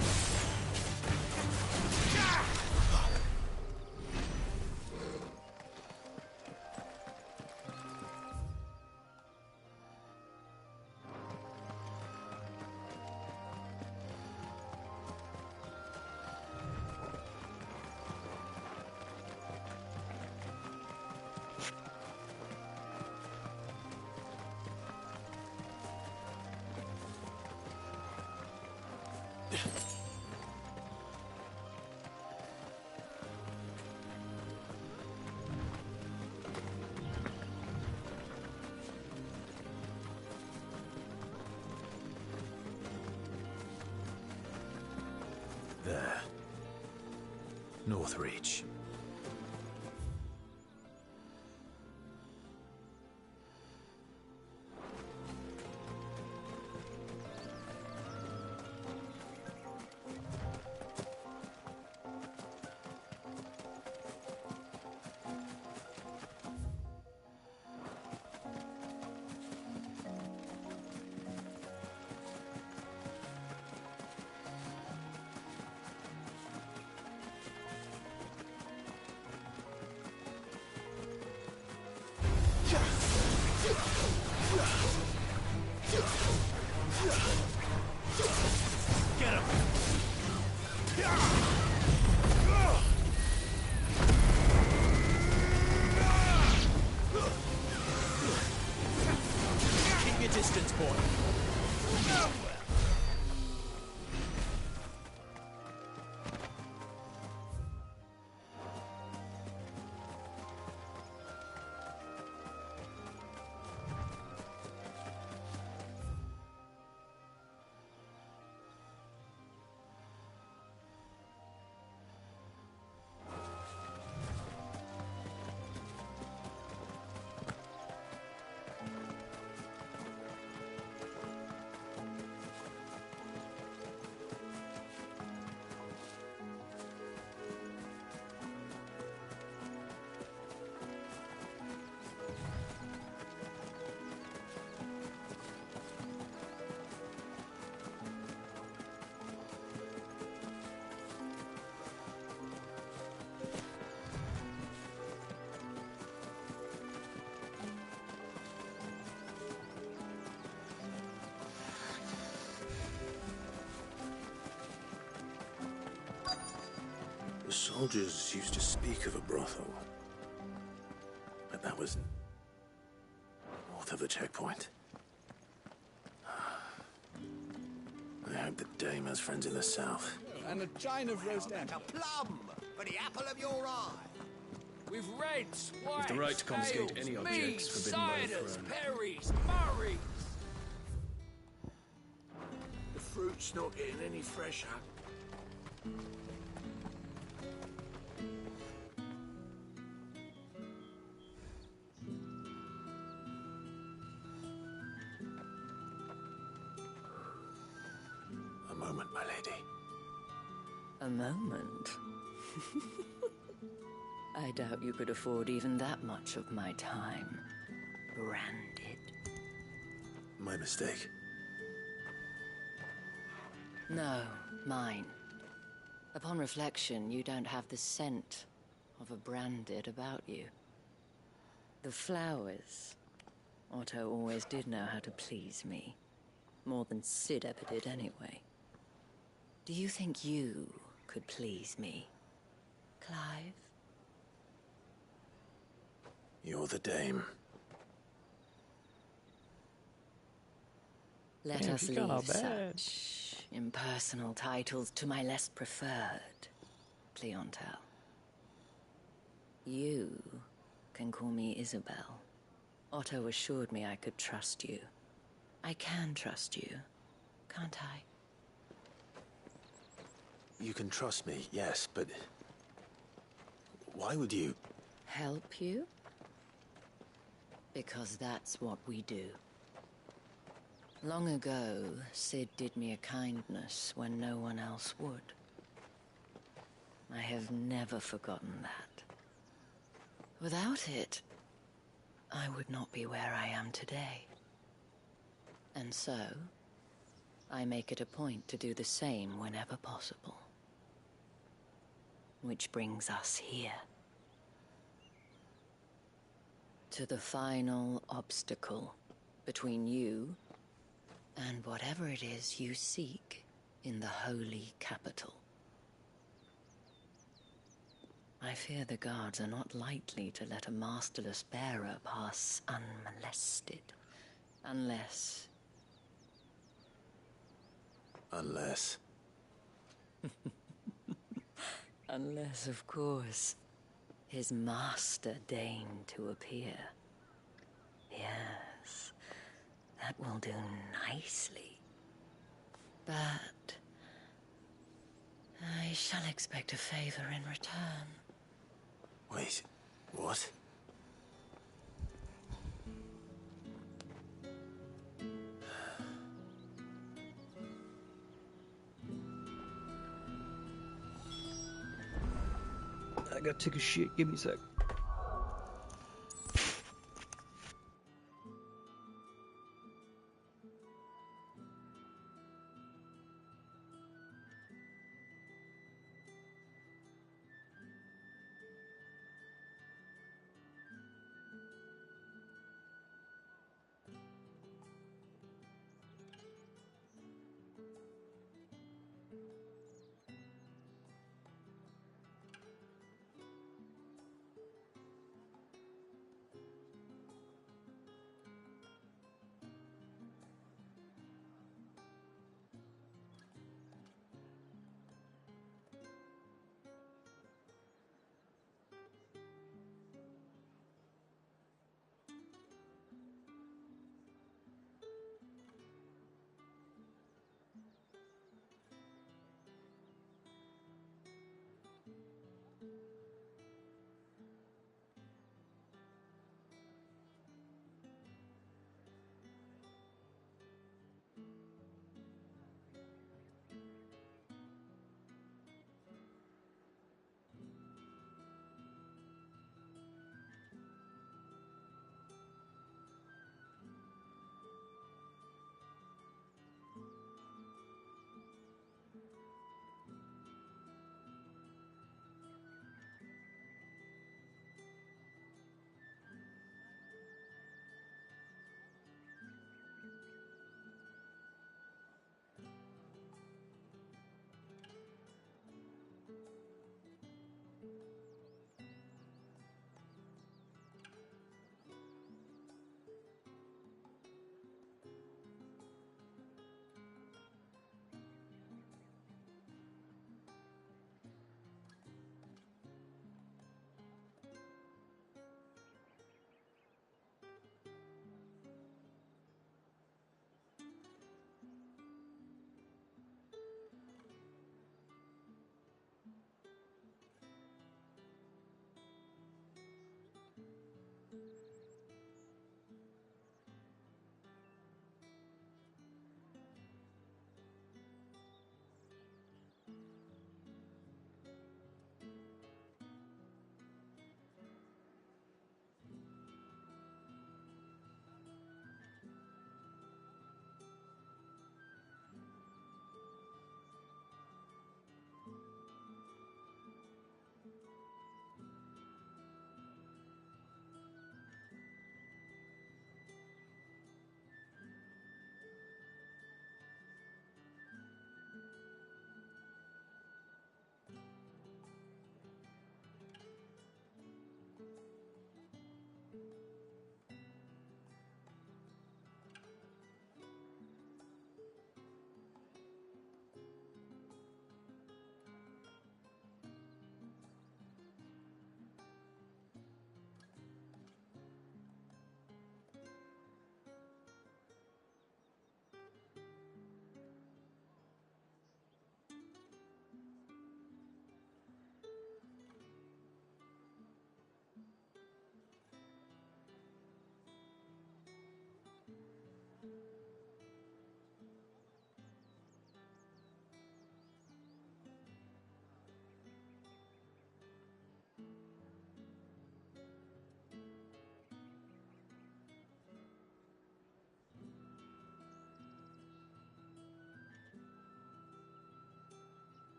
There. Northreach. soldiers used to speak of a brothel. But that was north of the checkpoint. I hope the dame has friends in the south. And a chine of roast And a plum for the apple of your eye. With reds, whites, the right to confiscate ales, any objects meads, forbidden by the ciders, throne. perries, murrays. The fruit's not getting any fresher. A moment, my lady. A moment? I doubt you could afford even that much of my time. Branded. My mistake. No, mine. Upon reflection, you don't have the scent of a branded about you. The flowers. Otto always did know how to please me. More than Sid ever did anyway. Do you think you could please me, Clive? You're the dame. Let Damn, us she's kinda leave bad. such impersonal titles to my less preferred clientele. You can call me Isabel. Otto assured me I could trust you. I can trust you, can't I? You can trust me, yes, but why would you? Help you? Because that's what we do. Long ago, Sid did me a kindness when no one else would. I have never forgotten that. Without it, I would not be where I am today. And so, I make it a point to do the same whenever possible. Which brings us here. To the final obstacle between you and whatever it is you seek in the holy capital. I fear the guards are not likely to let a masterless bearer pass unmolested. Unless... Unless... Unless, of course, his master deigned to appear. Yes, that will do nicely. But I shall expect a favor in return. Wait, what? I gotta take a shit. Give me a sec.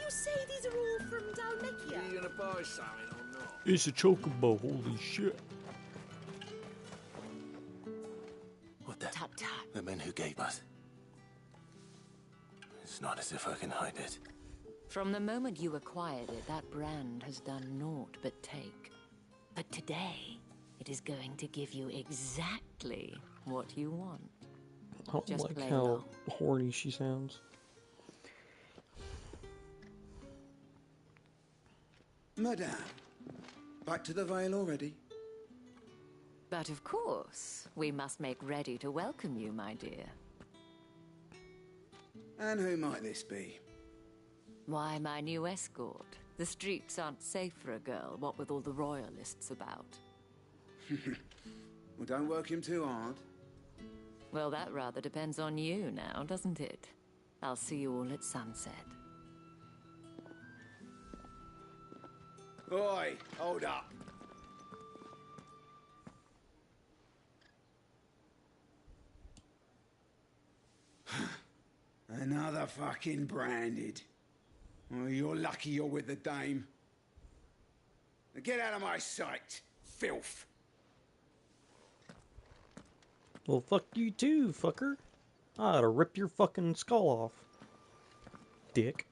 you say these are all from Dalmatia? Are you gonna buy something or not? It's a chocobo, holy shit. What the? Tut tut. The men who gave us. It's not as if I can hide it. From the moment you acquired it, that brand has done naught but take. But today, it is going to give you exactly what you want. I don't Just like play how along. horny she sounds. Madame, back to the Vale already? But of course, we must make ready to welcome you, my dear. And who might this be? Why, my new escort. The streets aren't safe for a girl, what with all the royalists about. Well, don't work him too hard. Well, that rather depends on you now, doesn't it? I'll see you all at sunset. Oi, hold up. Another fucking branded. Well, you're lucky you're with the dame. Now get out of my sight, filth. Well, fuck you too, fucker. I ought to rip your fucking skull off. Dick.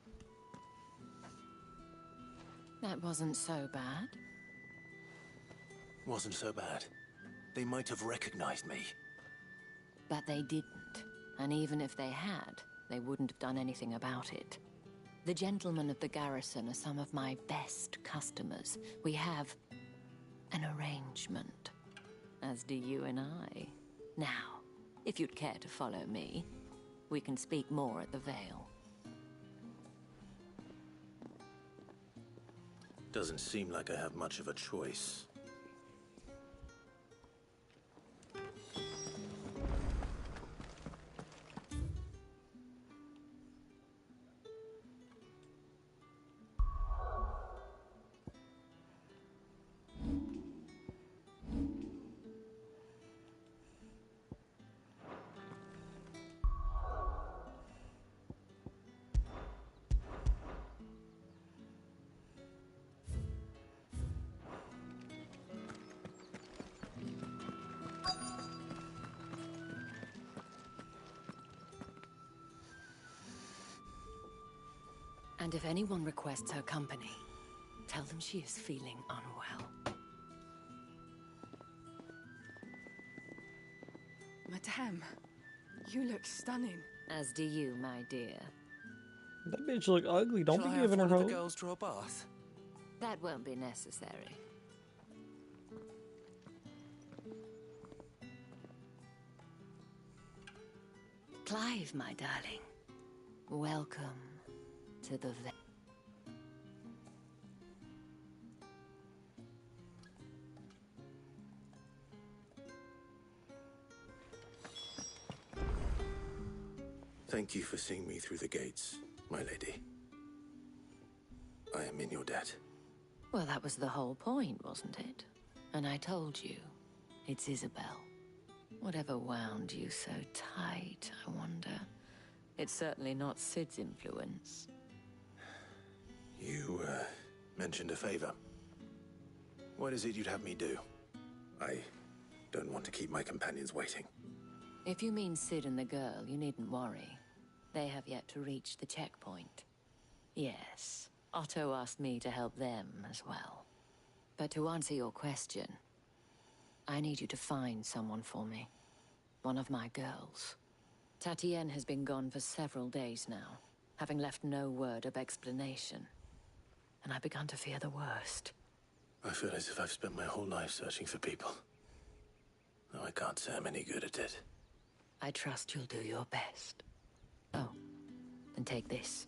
That wasn't so bad. Wasn't so bad. They might have recognized me. But they didn't. And even if they had, they wouldn't have done anything about it. The gentlemen of the garrison are some of my best customers. We have an arrangement, as do you and I. Now, if you'd care to follow me, we can speak more at the Vale. Doesn't seem like I have much of a choice. And if anyone requests her company, tell them she is feeling unwell. Madame, you look stunning. As do you, my dear. That bitch look ugly. Don't Shall be I giving her have one of hope. the girls draw a bath? That won't be necessary. Clive, my darling. Welcome to the Vale. Thank you for seeing me through the gates, my lady. I am in your debt. Well, that was the whole point, wasn't it? And I told you, it's Isabel. Whatever wound you so tight, I wonder. It's certainly not Sid's influence. You, mentioned a favor. What is it you'd have me do? I don't want to keep my companions waiting. If you mean Sid and the girl, you needn't worry. They have yet to reach the checkpoint. Yes, Otto asked me to help them as well. But to answer your question, I need you to find someone for me. One of my girls. Tatienne has been gone for several days now, having left no word of explanation. And I've begun to fear the worst. I feel as if I've spent my whole life searching for people. Though I can't say I'm any good at it. I trust you'll do your best. Oh, and take this.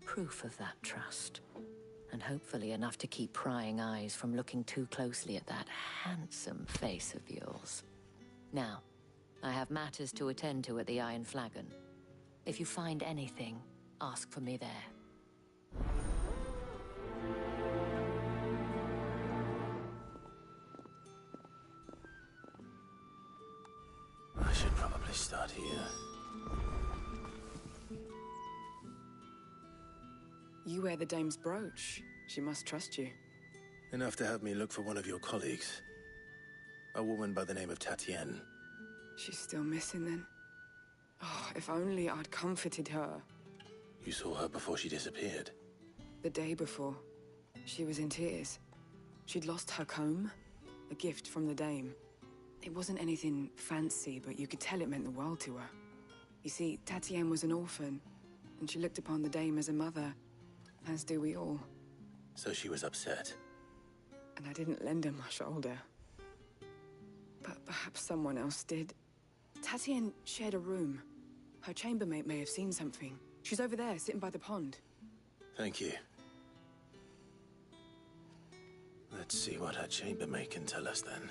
Proof of that trust. And hopefully enough to keep prying eyes from looking too closely at that handsome face of yours. Now, I have matters to attend to at the Iron Flagon. If you find anything, ask for me there. I should I start here. You wear the dame's brooch. She must trust you. Enough to have me look for one of your colleagues. A woman by the name of Tatienne. She's still missing then. Oh, if only I'd comforted her. You saw her before she disappeared? The day before. She was in tears. She'd lost her comb, a gift from the dame. It wasn't anything fancy, but you could tell it meant the world to her. You see, Tatienne was an orphan, and she looked upon the dame as a mother, as do we all. So she was upset. And I didn't lend her my shoulder. But perhaps someone else did. Tatienne shared a room. Her chambermaid may have seen something. She's over there, sitting by the pond. Thank you. Let's see what her chambermaid can tell us then.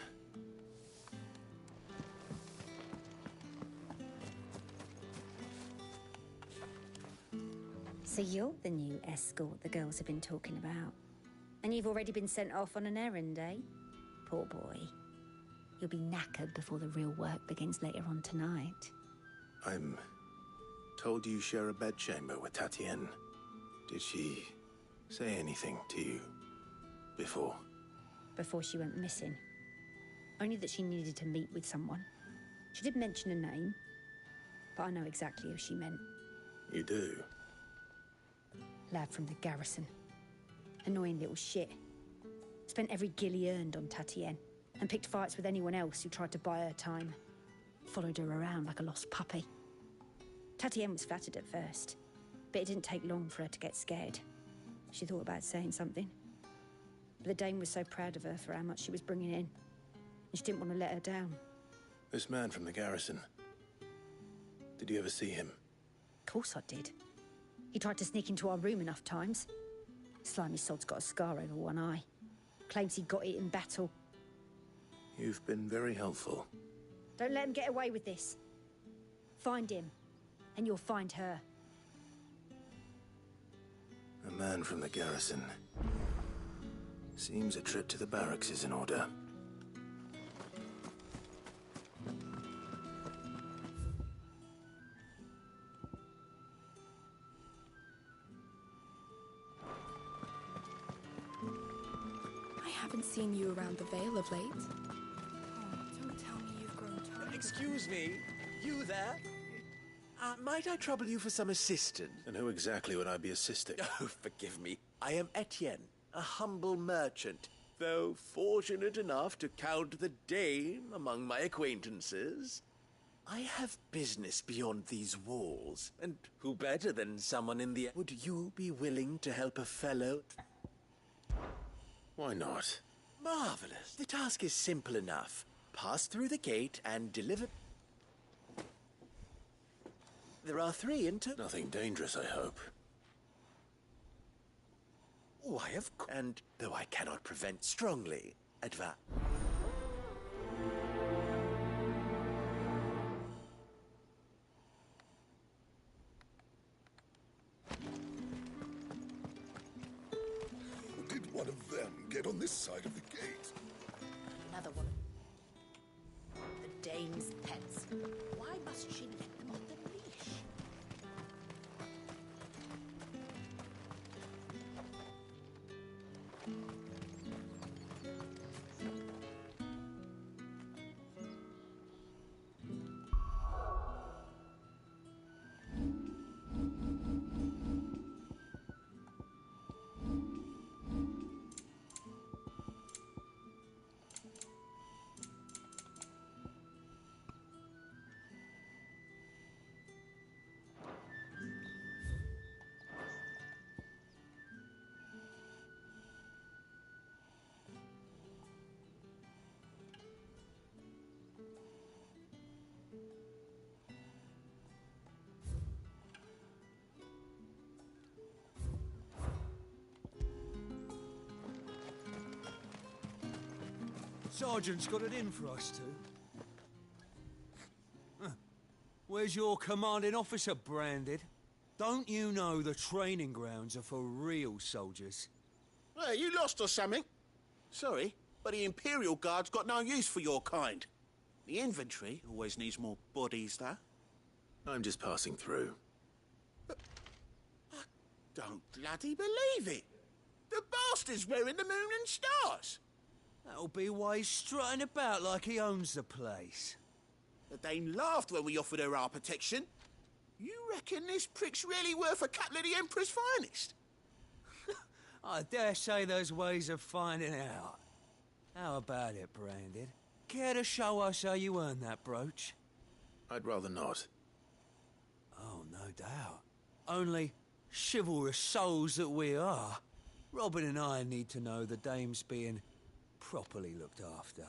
So you're the new escort the girls have been talking about. And you've already been sent off on an errand, eh? Poor boy. You'll be knackered before the real work begins later on tonight. I'm told you share a bedchamber with Tatienne. Did she say anything to you before? Before she went missing. Only that she needed to meet with someone. She did mention a name, but I know exactly who she meant. You do? Lad from the garrison. Annoying little shit. Spent every guil he earned on Tatienne, and picked fights with anyone else who tried to buy her time. Followed her around like a lost puppy. Tatienne was flattered at first, but it didn't take long for her to get scared. She thought about saying something. But the dame was so proud of her for how much she was bringing in, and she didn't want to let her down. This man from the garrison. Did you ever see him? Of course I did. He tried to sneak into our room enough times. Slimy sod's got a scar over one eye. Claims he got it in battle. You've been very helpful. Don't let him get away with this. Find him, and you'll find her. A man from the garrison. Seems a trip to the barracks is in order. I haven't seen you around the Vale of late. Oh, don't tell me you've grown tired. Excuse me, you there? Might I trouble you for some assistance? And who exactly would I be assisting? Oh, forgive me. I am Etienne, a humble merchant, though fortunate enough to count the dame among my acquaintances. I have business beyond these walls, and who better than someone in the... Would you be willing to help a fellow? Why not? Marvelous. The task is simple enough. Pass through the gate and deliver... There are 3 into... Nothing dangerous, I hope. Why, of course. And though I cannot prevent strongly, advance. Did one of them get on this side of the gate? Another one. The dame's pets. Why must she let them off the leash? Sergeant's got it in for us two. Huh. Where's your commanding officer branded? Don't you know the training grounds are for real soldiers? Hey, you lost or something? Sorry, but the Imperial Guard's got no use for your kind. The inventory always needs more bodies, though. I'm just passing through. I don't bloody believe it. The bastard's wearing the moon and stars. That'll be why he's strutting about like he owns the place. The Dane laughed when we offered her our protection. You reckon this prick's really worth a couple of the Emperor's finest? I dare say there's ways of finding out. How about it, Branded? Care to show us how you earned that brooch? I'd rather not. Oh, no doubt. Only, chivalrous souls that we are, Robin and I need to know the dame's being properly looked after.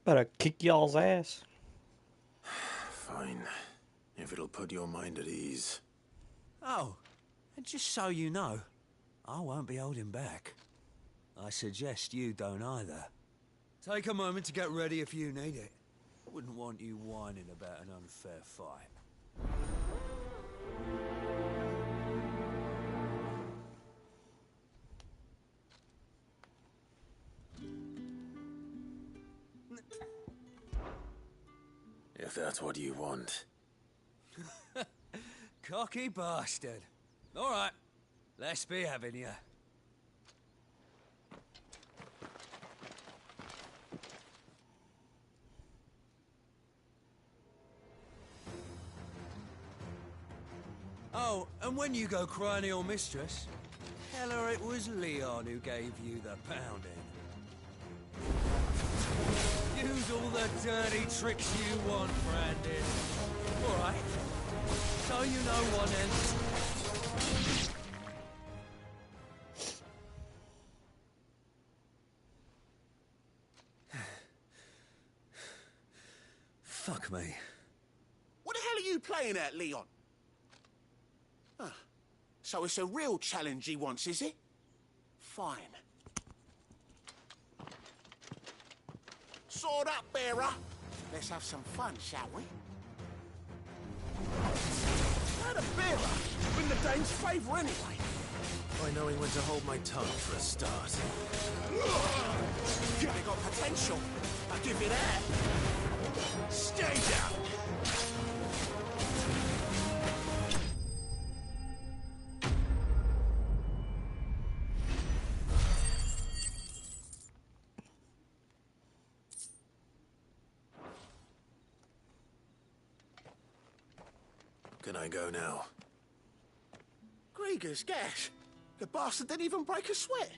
Better kick y'all's ass. Fine. If it'll put your mind at ease. Oh, and just so you know, I won't be holding back. I suggest you don't either. Take a moment to get ready if you need it. Wouldn't want you whining about an unfair fight. If that's what you want. Cocky bastard. All right, let's be having you. Oh, and when you go crying to your mistress, tell her it was Leon who gave you the pounding. Use all the dirty tricks you want, Brandon. All right. So you know one end. Fuck me. What the hell are you playing at, Leon? Ah, so it's a real challenge he wants, is it? Fine. Sword up, bearer. Let's have some fun, shall we? How the bearer win the Dane's favour anyway? By knowing when to hold my tongue for a start. Yeah, they got potential. I'll give you that. Stay down. Can I go now? Grieger's gas. The bastard didn't even break a sweat.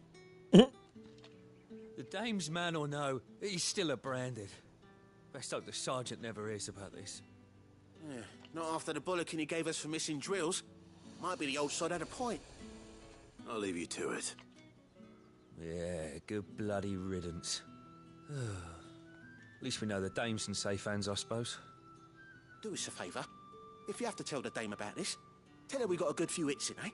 The dame's man or no, he's still a Branded. Best hope the sergeant never hears about this. Yeah, not after the bollocking he gave us for missing drills. Might be the old sod had a point. I'll leave you to it. Yeah, good bloody riddance. At least we know the dame's in safe hands, I suppose. Do us a favour. If you have to tell the dame about this, tell her we got a good few hits in, eh?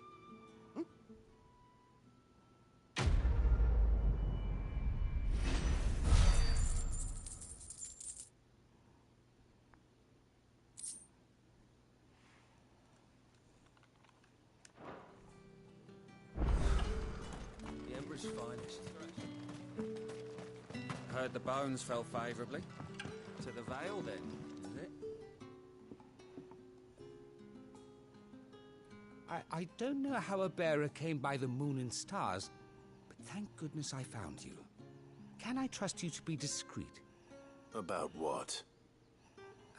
The Emperor's finest. Heard the bones fell favourably. To the Vale, then, is it? I don't know how a bearer came by the moon and stars, but thank goodness I found you. Can I trust you to be discreet? About what?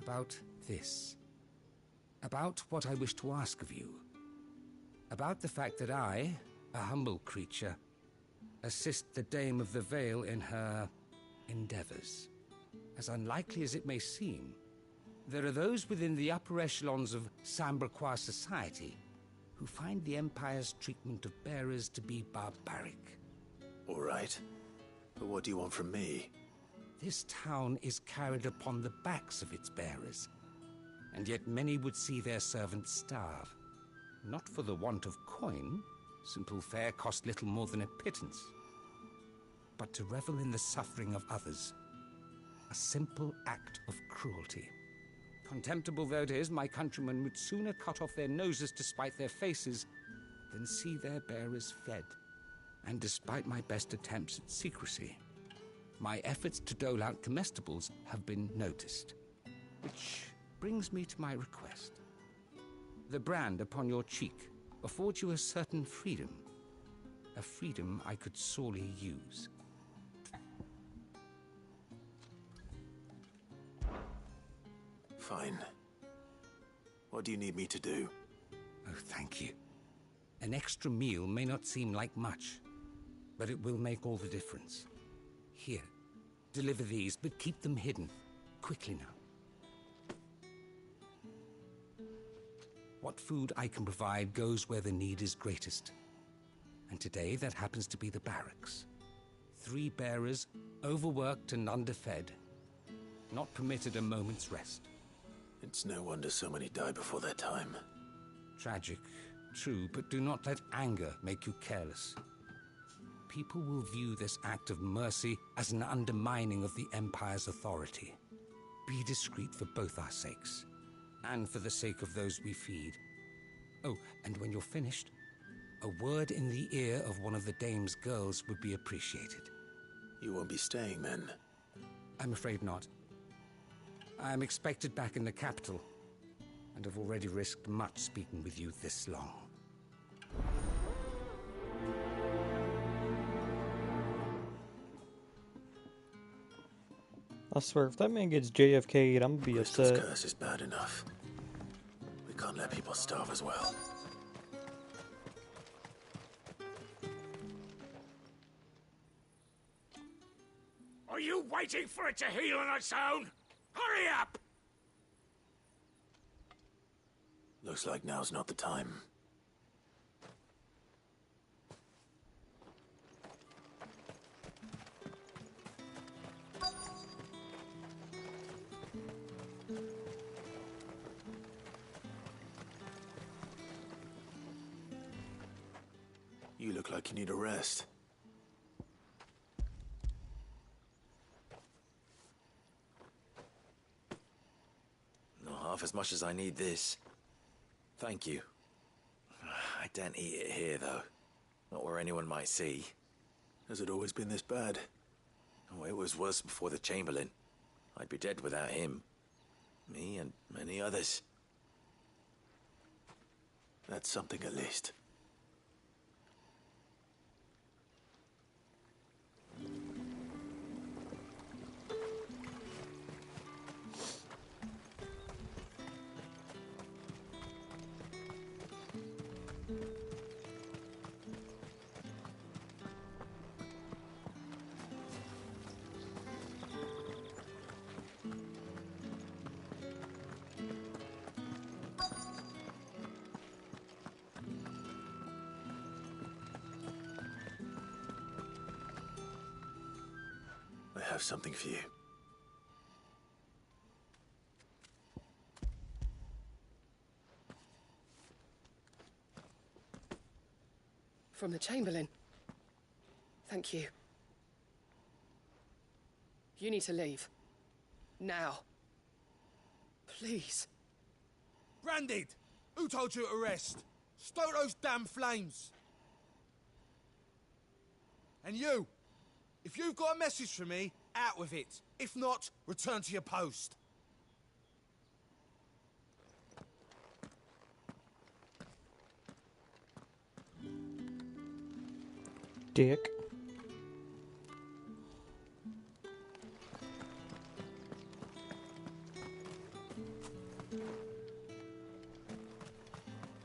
About this. About what I wish to ask of you. About the fact that I, a humble creature, assist the Dame of the Vale in her endeavors. As unlikely as it may seem, there are those within the upper echelons of Samberquois society who find the Empire's treatment of bearers to be barbaric. All right. But what do you want from me? This town is carried upon the backs of its bearers, and yet many would see their servants starve. Not for the want of coin, simple fare cost little more than a pittance, but to revel in the suffering of others. A simple act of cruelty. Contemptible though it is, my countrymen would sooner cut off their noses to spite their faces than see their bearers fed. And despite my best attempts at secrecy, my efforts to dole out comestibles have been noticed. Which brings me to my request. The brand upon your cheek affords you a certain freedom. A freedom I could sorely use. Fine. What do you need me to do? Oh, thank you. An extra meal may not seem like much, but it will make all the difference. Here, deliver these, but keep them hidden. Quickly now. What food I can provide goes where the need is greatest. And today that happens to be the barracks. 3 bearers, overworked and underfed, not permitted a moment's rest. It's no wonder so many die before their time. Tragic, true, but do not let anger make you careless. People will view this act of mercy as an undermining of the Empire's authority. Be discreet for both our sakes, and for the sake of those we feed. Oh, and when you're finished, a word in the ear of one of the Dame's girls would be appreciated. You won't be staying, then? I'm afraid not. I am expected back in the capital, and have already risked much speaking with you this long. I swear, if that man gets JFK'd, I'm gonna be Crystal's upset. curse is bad enough. We can't let people starve as well. Are you waiting for it to heal on its own? Hurry up! Looks like now's not the time. You look like you need a rest. Not half as much as I need this. Thank you. I daren't eat it here, though. Not where anyone might see. Has it always been this bad? Oh, it was worse before the Chamberlain. I'd be dead without him. Me and many others. That's something at least. I have something for you. From the Chamberlain. Thank you. You need to leave. Now. Please. Branded! Who told you to rest? Stoke those damn flames! And you! If you've got a message for me, out with it. If not, return to your post. Dick.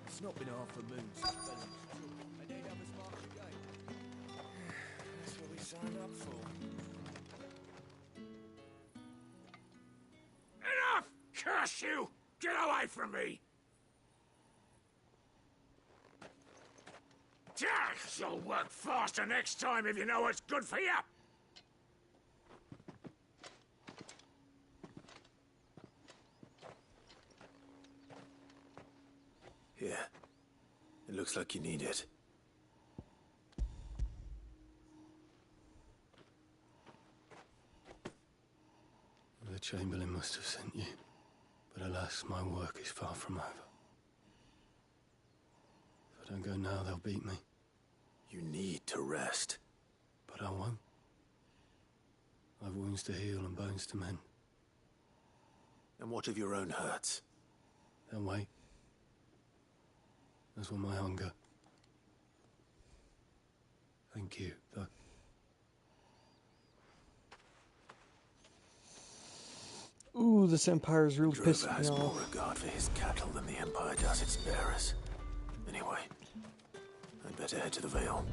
It's not been half a moon since Bellum's and they'd have us march again. That's what we signed up for. Enough! Curse you! Get away from me! You'll work faster next time if you know what's good for you! Here. It looks like you need it. The Chamberlain must have sent you. But alas, my work is far from over. If I don't go now, they'll beat me. You need to rest. But I won't. I've wounds to heal and bones to mend. And what of your own hurts? Then wait. As will my hunger. Thank you, though. Ooh, this Empire's really Drover pissing me has more off. regard for his cattle than the Empire does its bearers. Anyway, I'd better head to the Vale.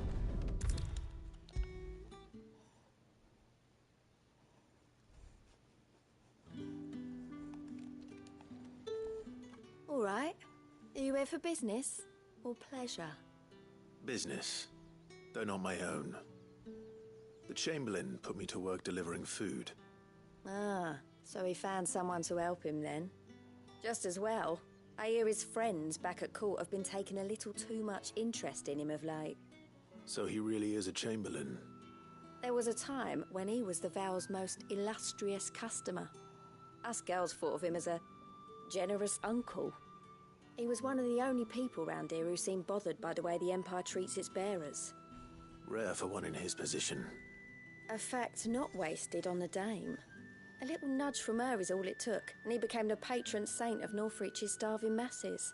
All right. Are you here for business or pleasure? Business, though not my own. The Chamberlain put me to work delivering food. Ah, so he found someone to help him then. Just as well. I hear his friends back at court have been taking a little too much interest in him of late. So he really is a Chamberlain. There was a time when he was the Vale's most illustrious customer. Us girls thought of him as a generous uncle. He was one of the only people round here who seemed bothered by the way the Empire treats its bearers. Rare for one in his position. A fact not wasted on the Dame. A little nudge from her is all it took, and he became the patron saint of Northreach's starving masses.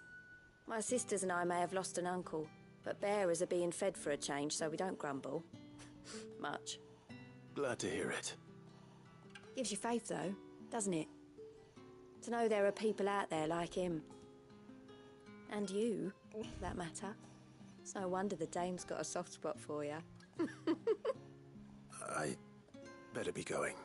My sisters and I may have lost an uncle, but bearers are being fed for a change, so we don't grumble. Much. Glad to hear it. Gives you faith, though, doesn't it? To know there are people out there like him. And you, for that matter. It's no wonder the Dame's got a soft spot for you. I better be going.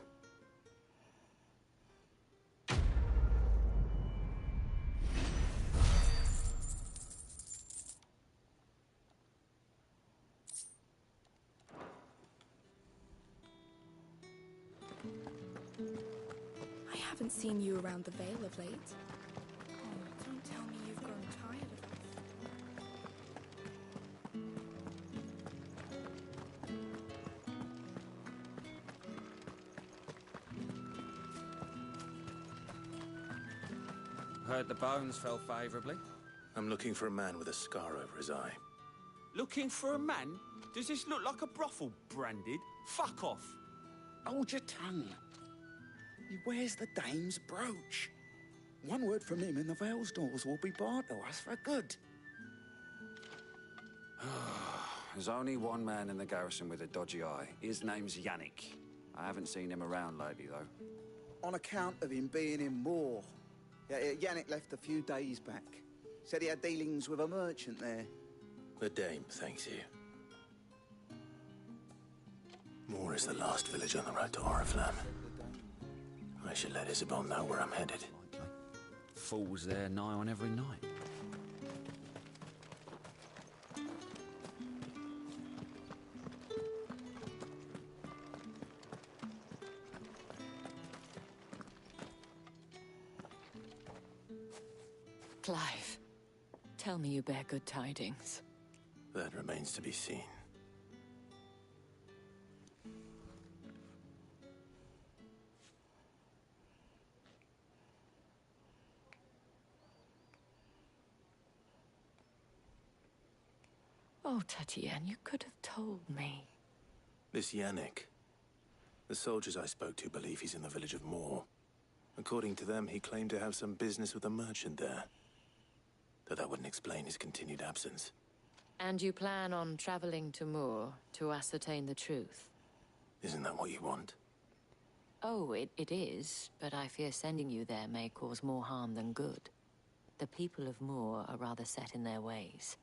I haven't seen you around the Vale of late. Oh, don't tell me you've grown tired of us. Heard the bones fell favourably. I'm looking for a man with a scar over his eye. Looking for a man? Does this look like a brothel branded? Fuck off. Hold your tongue. He wears the Dame's brooch. One word from him and the Vale's doors will be barred to us for good. There's only one man in the garrison with a dodgy eye. His name's Yannick. I haven't seen him around lately, though. On account of him being in Moor. Yannick left a few days back. Said he had dealings with a merchant there. The Dame thanks you. Moor is the last village on the road to Oriflamme. I should let Isabel know where I'm headed. Falls there nigh on every night. Clive, tell me you bear good tidings. That remains to be seen. Oh, Tatienne, you could have told me. This Yannick. The soldiers I spoke to believe he's in the village of Moor. According to them, he claimed to have some business with a merchant there. Though that wouldn't explain his continued absence. And you plan on traveling to Moor to ascertain the truth? Isn't that what you want? Oh, it is, but I fear sending you there may cause more harm than good. The people of Moor are rather set in their ways.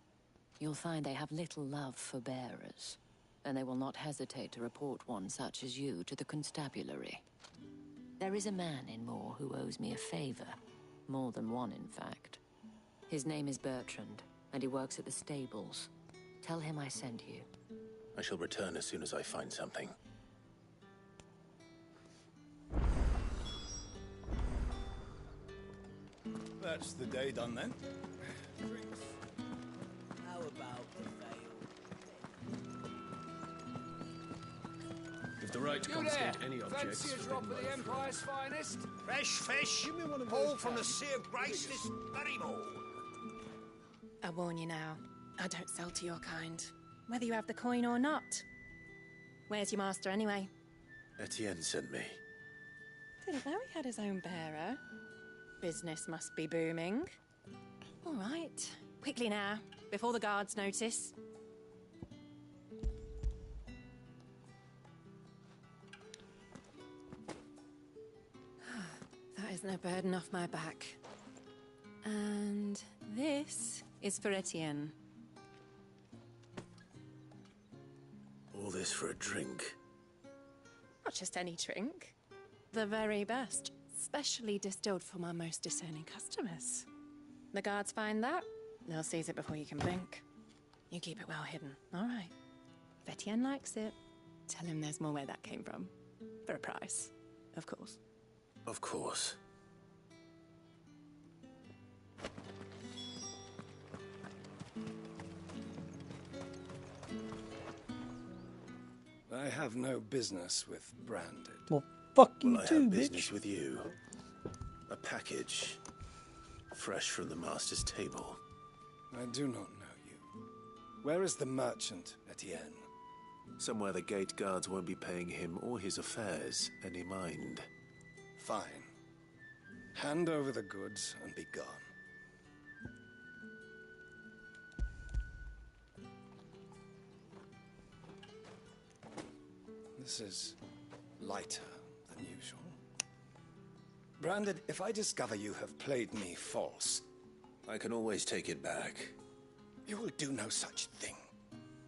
You'll find they have little love for bearers, and they will not hesitate to report one such as you to the constabulary. There is a man in Moor who owes me a favor. More than one, in fact. His name is Bertrand, and he works at the stables. Tell him I sent you. I shall return as soon as I find something. That's the day done then. How about the Vale? If the right to confiscate any objects Fancy a has drop been of the made from- Empire's finest? Fresh fish! Give me one of All those from the cans. Sea of Grace this very morning. I warn you now, I don't sell to your kind, whether you have the coin or not. Where's your master, anyway? Etienne sent me. Didn't know he had his own bearer. Business must be booming. All right. Quickly now, before the guards notice. That is no burden off my back. And this is for Etienne. All this for a drink. Not just any drink. The very best. Specially distilled for my most discerning customers. The guards find that, they'll seize it before you can blink. You keep it well hidden, all right? If Etienne likes it, tell him there's more where that came from. For a price, of course. Of course. I have no business with Branded. Well, fuck you Well, I too, have bitch. business with you. A package. Fresh from the master's table. I do not know you. Where is the merchant, Etienne? Somewhere the gate guards won't be paying him or his affairs any mind. Fine. Hand over the goods and be gone. This is lighter than usual. Branded, if I discover you have played me false... I can always take it back. You will do no such thing.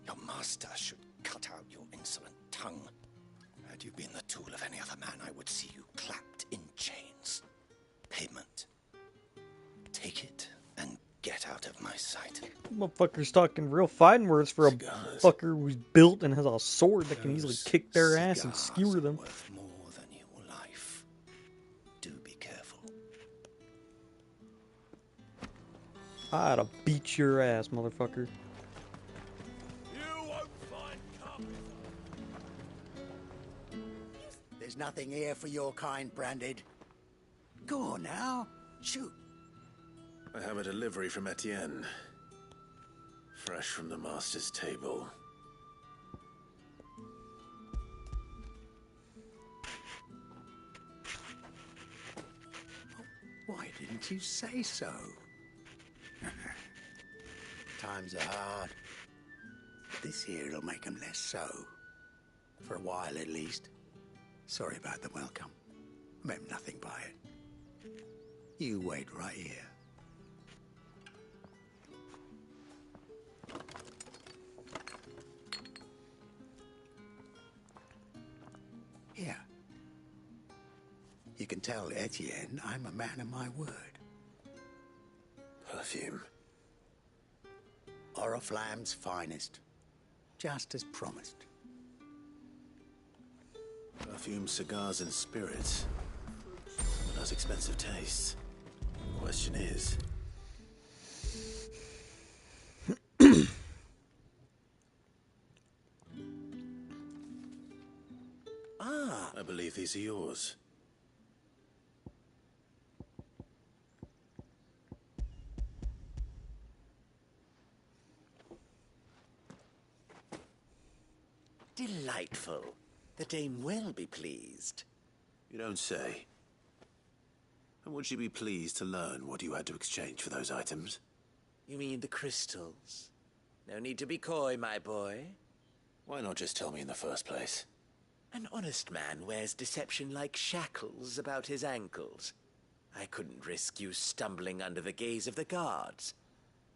Your master should cut out your insolent tongue. Had you been the tool of any other man, I would see you clapped in chains. Payment. Take it and get out of my sight. Motherfucker's talking real fighting words for a fucker who's built and has a sword that can easily kick their ass and skewer them. Worth more than your life. Do be careful. I ought to beat your ass, motherfucker. There's nothing here for your kind, Branded. Go on now. Shoot. I have a delivery from Etienne. Fresh from the master's table. Why didn't you say so? Times are hard. But this here'll make 'em less so. For a while, at least. Sorry about the welcome. Meant nothing by it. You wait right here. Here. You can tell Etienne I'm a man of my word. Perfume. Oriflamme's finest. Just as promised. Perfume, cigars, and spirits. Someone has expensive tastes. The question is... I believe these are yours. Delightful. The dame will be pleased. You don't say. And would she be pleased to learn what you had to exchange for those items? You mean the crystals? No need to be coy, my boy. Why not just tell me in the first place? An honest man wears deception like shackles about his ankles. I couldn't risk you stumbling under the gaze of the guards.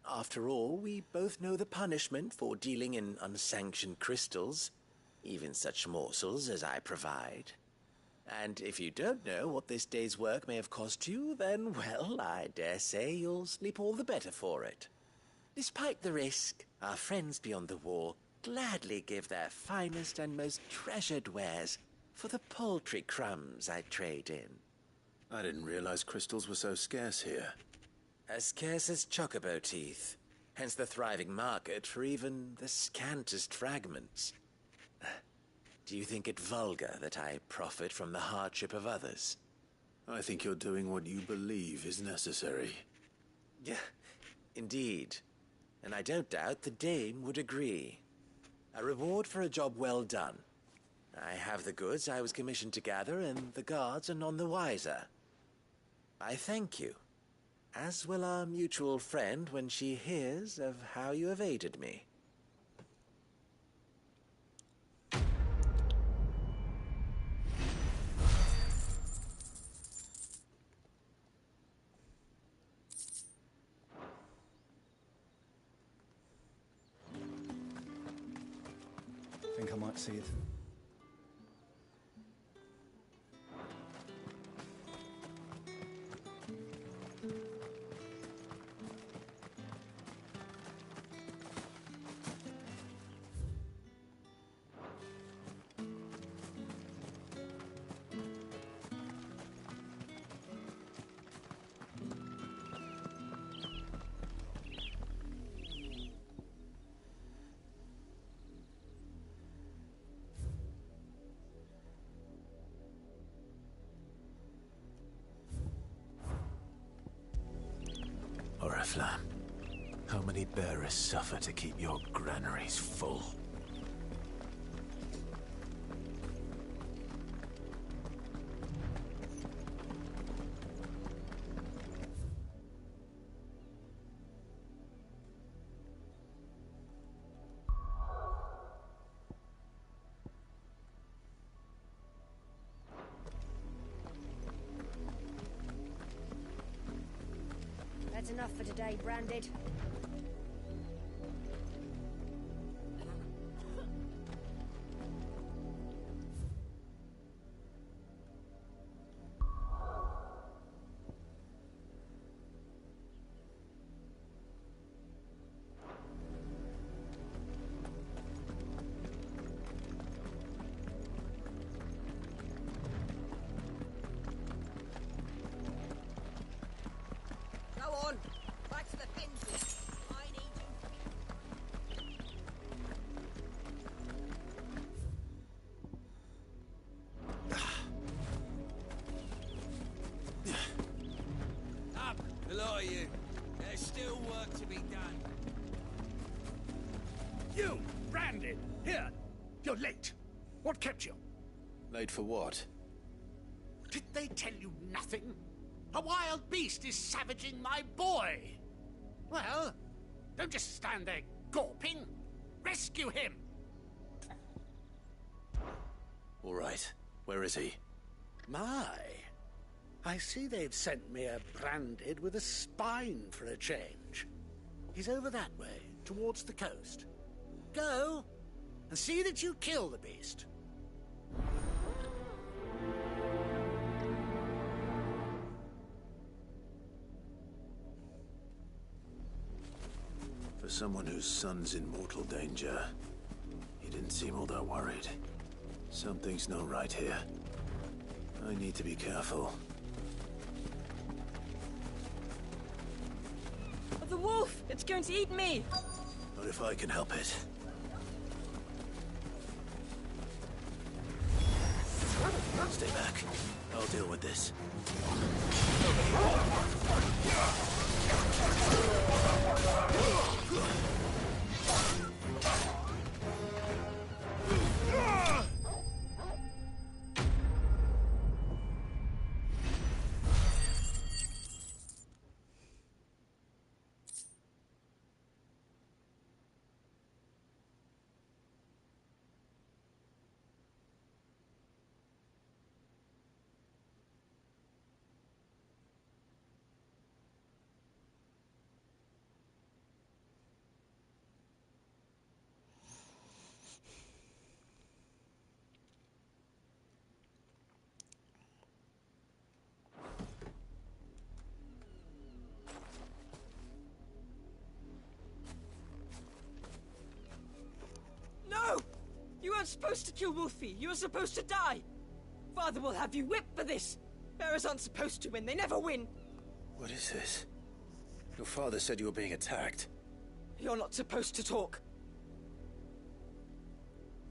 After all, we both know the punishment for dealing in unsanctioned crystals, even such morsels as I provide. And if you don't know what this day's work may have cost you, then, well, I dare say you'll sleep all the better for it. Despite the risk, our friends beyond the wall gladly give their finest and most treasured wares for the paltry crumbs I trade in. I didn't realize crystals were so scarce here. As scarce as chocobo teeth, hence the thriving market for even the scantest fragments. Do you think it vulgar that I profit from the hardship of others? I think you're doing what you believe is necessary. Yeah, indeed. And I don't doubt the dame would agree. A reward for a job well done. I have the goods I was commissioned to gather, and the guards are none the wiser. I thank you, as will our mutual friend when she hears of how you have aided me. Think I might see it. Oriflamme, how many bearers suffer to keep your granaries full? That's enough for today, Branded. Go on, back to the fences. I need Up, the lot of you. There's still work to be done. You, Branded! Here! You're late. What kept you? Late for what? Did they tell you nothing? A wild beast is savaging my boy! Well, don't just stand there gawping. Rescue him! All right. Where is he? My, I see they've sent me a Branded with a spine for a change. He's over that way, towards the coast. Go, and see that you kill the beast. For someone whose son's in mortal danger, he didn't seem all that worried. Something's not right here. I need to be careful. The wolf! It's going to eat me! Not if I can help it. Stay back. I'll deal with this. No! You weren't supposed to kill Wolfie. You were supposed to die. Father will have you whipped for this. Bearers aren't supposed to win. They never win. What is this? Your father said you were being attacked. You're not supposed to talk.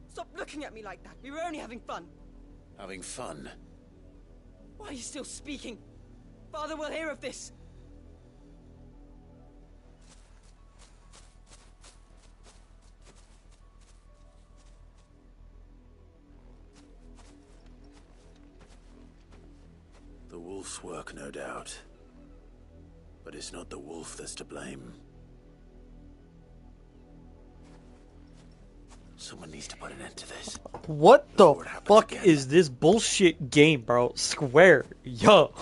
Stop looking at me like that. We were only having fun. Having fun? Why are you still speaking? Father will hear of this. wolf's work, no doubt. But it's not the wolf that's to blame. Someone needs to put an end to this. What the fuck is this bullshit game, bro? Square. Yo.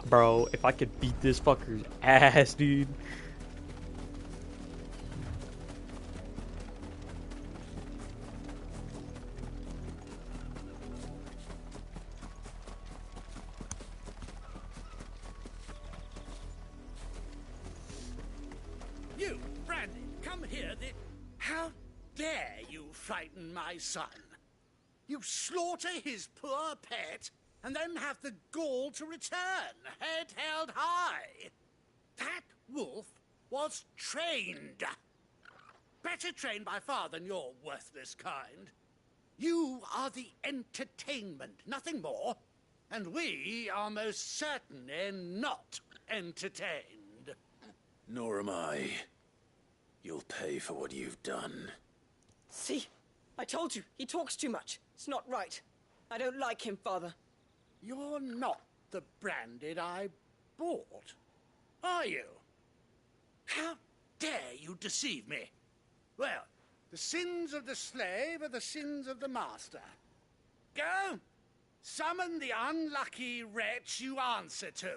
Bro, if I could beat this fucker's ass, dude. You, Brandy, come here. How dare you frighten my son? You slaughter his poor pet and then have the gall to return, head held high. That wolf was trained. Better trained by far than your worthless kind. You are the entertainment, nothing more. And we are most certainly not entertained. Nor am I. You'll pay for what you've done. See? I told you, he talks too much. It's not right. I don't like him, Father. You're not the Branded I bought, are you? How dare you deceive me? Well, the sins of the slave are the sins of the master. Go, summon the unlucky wretch you answer to.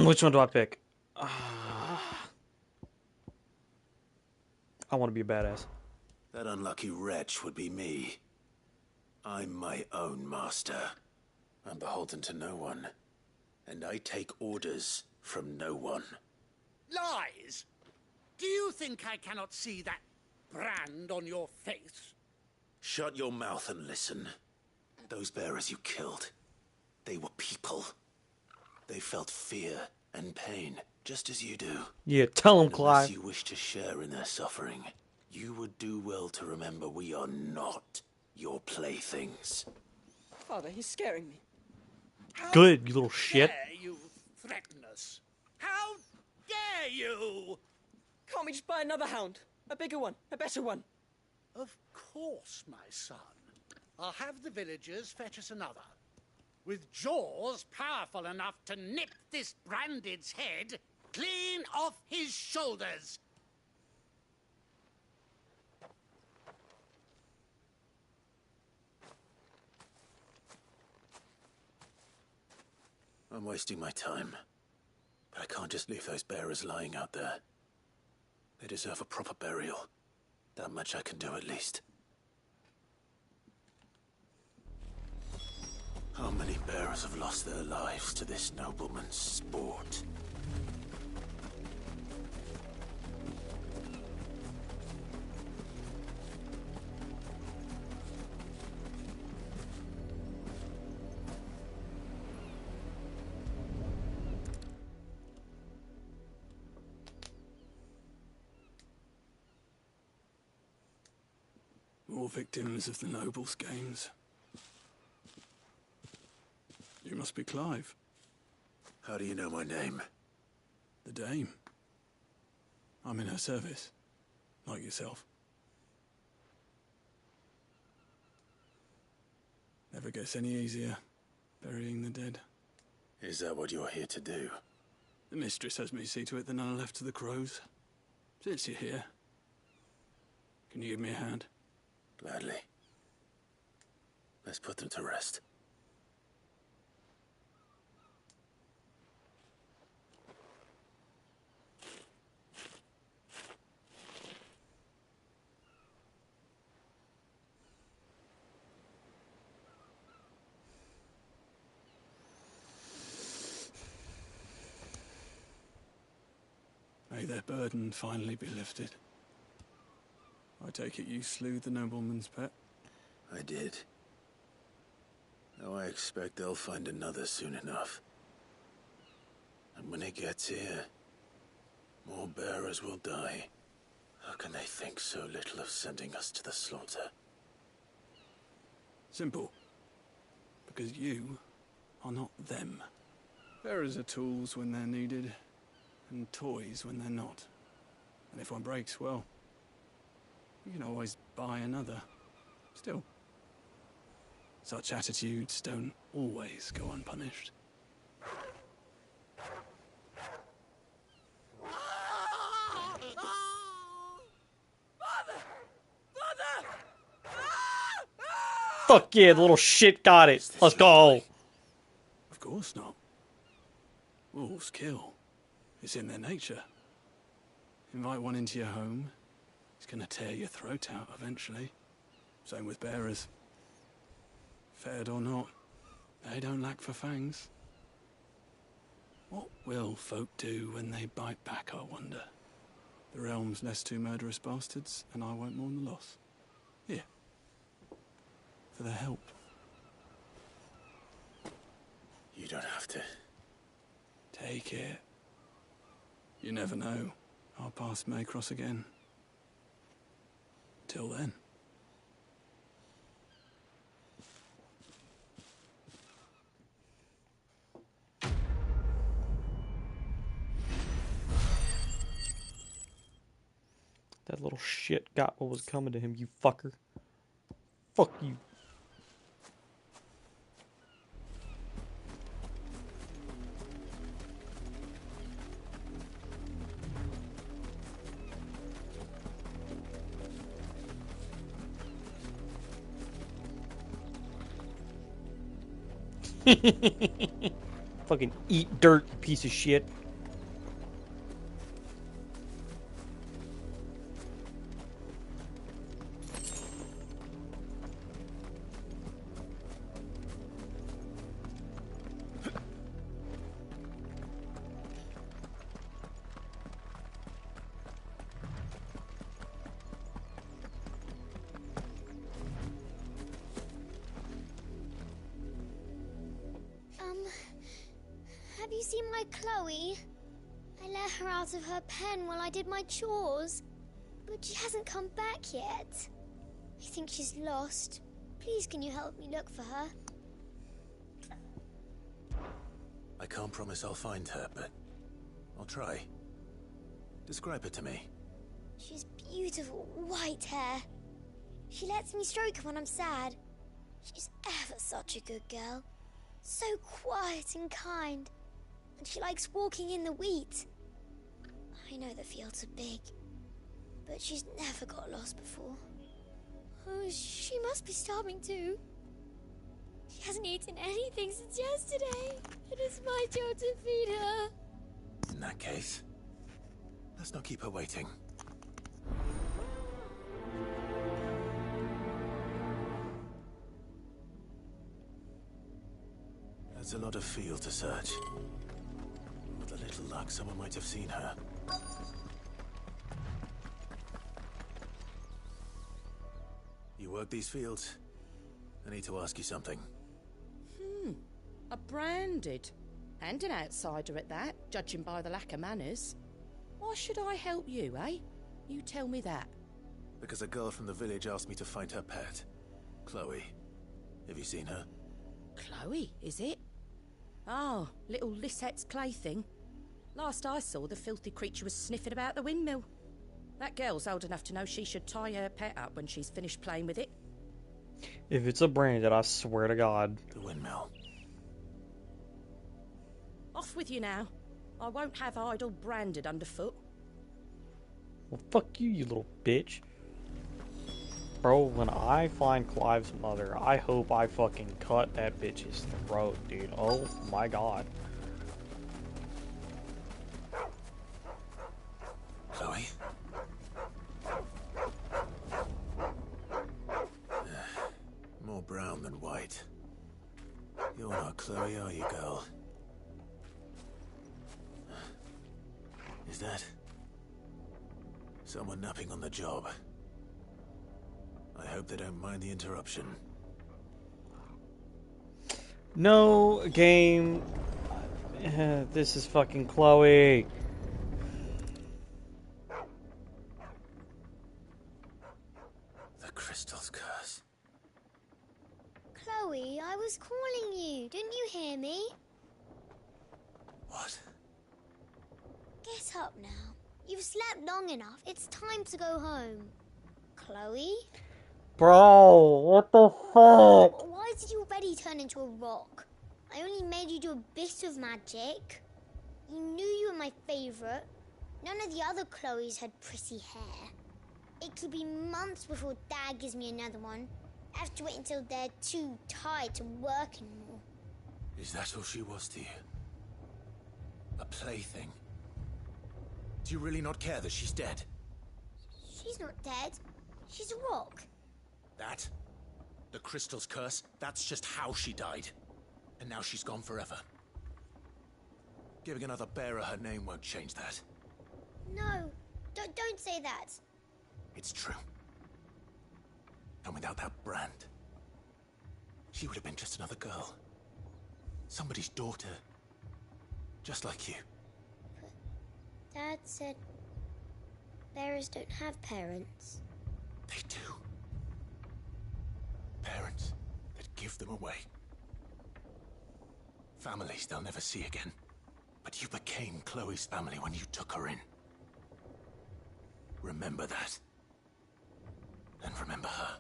Which one do I pick? I want to be a badass. That unlucky wretch would be me. I'm my own master. I'm beholden to no one. And I take orders from no one. Lies! Do you think I cannot see that brand on your face? Shut your mouth and listen. Those bearers you killed, they were people. They felt fear and pain, just as you do. Yeah, tell him, And Clive. unless you wish to share in their suffering, you would do well to remember we are not your playthings. Father, he's scaring me. Good, you little shit. Dare you threaten us? How dare you? Can't we just buy another hound? A bigger one, a better one. Of course, my son. I'll have the villagers fetch us another. With jaws powerful enough to nip this Branded's head clean off his shoulders. I'm wasting my time. But I can't just leave those bearers lying out there. They deserve a proper burial. That much I can do at least. How many bearers have lost their lives to this nobleman's sport? More victims of the nobles' games. You must be Clive. How do you know my name? The Dame. I'm in her service, like yourself. Never gets any easier, burying the dead. Is that what you're here to do? The mistress has me see to it that none are left to the crows. Since you're here, can you give me a hand? Gladly. Let's put them to rest. May their burden finally be lifted. I take it you slew the nobleman's pet? I did. Now I expect they'll find another soon enough. And when it gets here, more bearers will die. How can they think so little of sending us to the slaughter? Simple. Because you are not them. Bearers are tools when they're needed, and toys when they're not. And if one breaks, well, You can always buy another. Still, such attitudes don't always go unpunished. Fuck yeah, the little shit got it. Let's go. Of course not. Wolves kill. It's in their nature. Invite one into your home, he's gonna tear your throat out eventually. Same with bearers. Fed or not, they don't lack for fangs. What will folk do when they bite back, I wonder? The realm's less two murderous bastards, and I won't mourn the loss. Here. For their help. You don't have to. Take it. You never know. Our paths may cross again. Till then. That little shit got what was coming to him, you fucker. Fuck you. Fucking eat dirt, you piece of shit. Have you seen my Chloe? I let her out of her pen while I did my chores, but she hasn't come back yet. I think she's lost. Please, can you help me look for her? I can't promise I'll find her, but I'll try. Describe her to me. She's beautiful white hair. She lets me stroke her when I'm sad. She's ever such a good girl. So quiet and kind. And she likes walking in the wheat. I know the fields are big, but she's never got lost before. Oh, she must be starving too. She hasn't eaten anything since yesterday. It is my job to feed her. In that case, let's not keep her waiting. That's a lot of field to search. With a little luck, someone might have seen her. You work these fields? I need to ask you something. A branded. And an outsider at that, judging by the lack of manners. Why should I help you, eh? You tell me that. Because a girl from the village asked me to find her pet. Chloe. Have you seen her? Chloe, is it? Oh, little Lisette's plaything. Last I saw, the filthy creature was sniffing about the windmill. That girl's old enough to know she should tie her pet up when she's finished playing with it. If it's a branded, I swear to God. The windmill. Off with you now. I won't have idle branded underfoot. Well, fuck you, you little bitch. Bro, when I find Clive's mother, I hope I fucking cut that bitch's throat, dude. Oh my God. Chloe? More brown than white. You're not Chloe, are you, girl? Is that someone napping on the job? I hope they don't mind the interruption. No, game. This is fucking Chloe. The crystal's curse. Chloe, I was calling you. Didn't you hear me? What? Get up now. You've slept long enough. It's time to go home. Chloe? Bro, what the fuck? Why did you already turn into a rock? I only made you do a bit of magic. You knew you were my favourite. None of the other Chloes had pretty hair. It could be months before Dad gives me another one. I have to wait until they're too tired to work anymore. Is that all she was to you? A plaything? Do you really not care that she's dead? She's not dead. She's a rock. That? The crystal's curse? That's just how she died. And now she's gone forever. Giving another bearer her name won't change that. No, don't say that. It's true. And without that brand, she would have been just another girl. Somebody's daughter. Just like you. But Dad said bearers don't have parents. They do. Parents that give them away. Families they'll never see again. But you became Chloe's family when you took her in. Remember that. And remember her.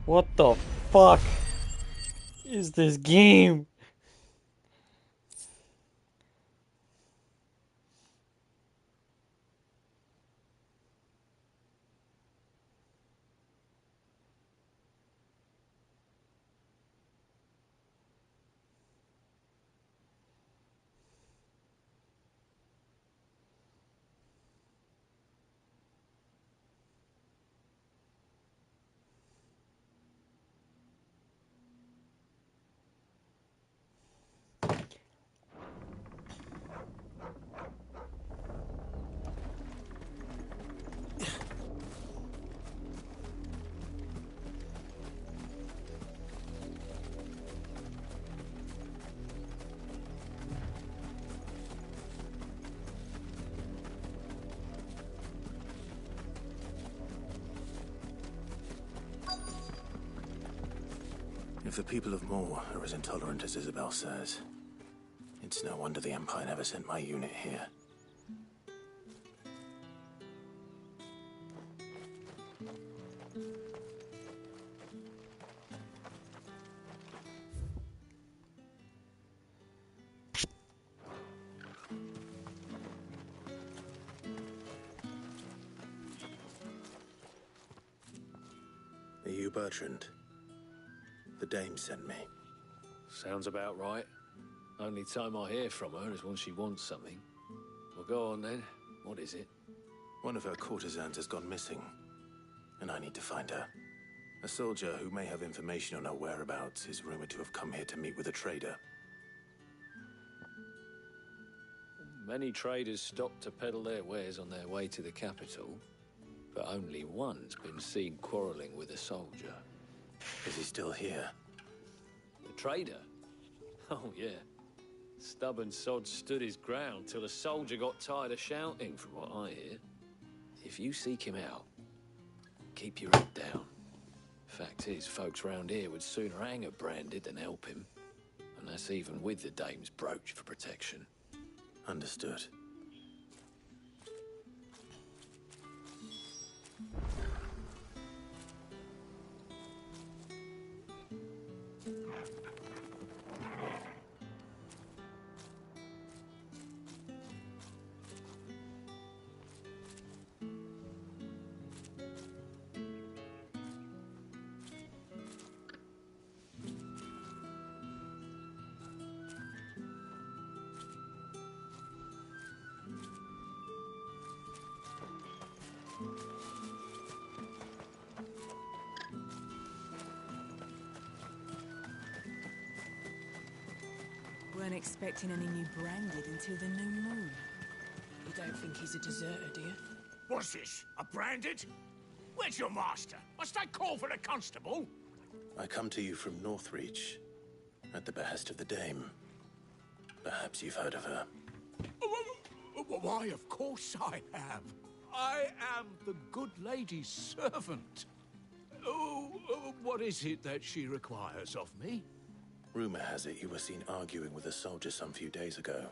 What the fuck is this game? If the people of Moor are as intolerant as Isabel says, it's no wonder the Empire never sent my unit here. Are you Bertrand? The dame sent me. Sounds about right. Only time I hear from her is when she wants something. Well, go on then. What is it? One of her courtesans has gone missing, and I need to find her. A soldier who may have information on her whereabouts is rumored to have come here to meet with a trader. Many traders stop to peddle their wares on their way to the capital, but only one's been seen quarrelling with a soldier. Is he still here? The trader? Oh, yeah. Stubborn sod stood his ground till the soldier got tired of shouting, from what I hear. If you seek him out, keep your head down. Fact is, folks round here would sooner hang a branded than help him. And that's even with the dame's brooch for protection. Understood. Weren't expecting any new branded until the new moon. You don't think he's a deserter, do you? What's this? A branded? Where's your master? Must I call for the constable? I come to you from Northreach, at the behest of the dame. Perhaps you've heard of her. Why, of course I have. I am the good lady's servant. What is it that she requires of me? Rumor has it you were seen arguing with a soldier some few days ago.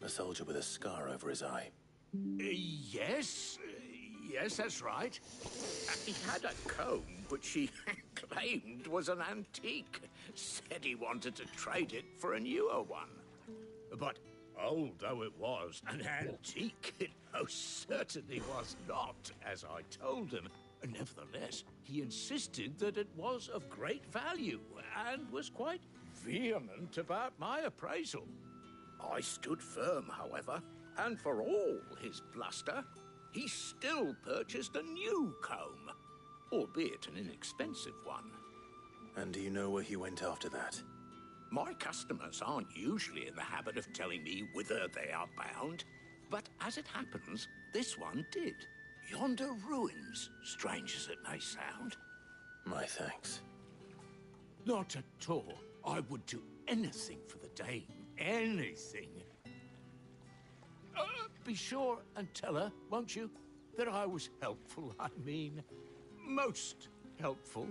A soldier with a scar over his eye. Yes, that's right. He had a comb which he claimed was an antique. Said he wanted to trade it for a newer one. But old though it was, an antique it most certainly was not, as I told him. Nevertheless, he insisted that it was of great value, and was quite vehement about my appraisal. I stood firm, however, and for all his bluster, he still purchased a new comb, albeit an inexpensive one. And do you know where he went after that? My customers aren't usually in the habit of telling me whither they are bound, but as it happens, this one did. Yonder ruins, strange as it may sound. My thanks. Not at all. I would do anything for the Dame. Anything. Be sure and tell her, won't you, that I was helpful. I mean, most helpful.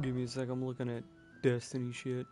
Give me a sec, I'm looking at Destiny shit.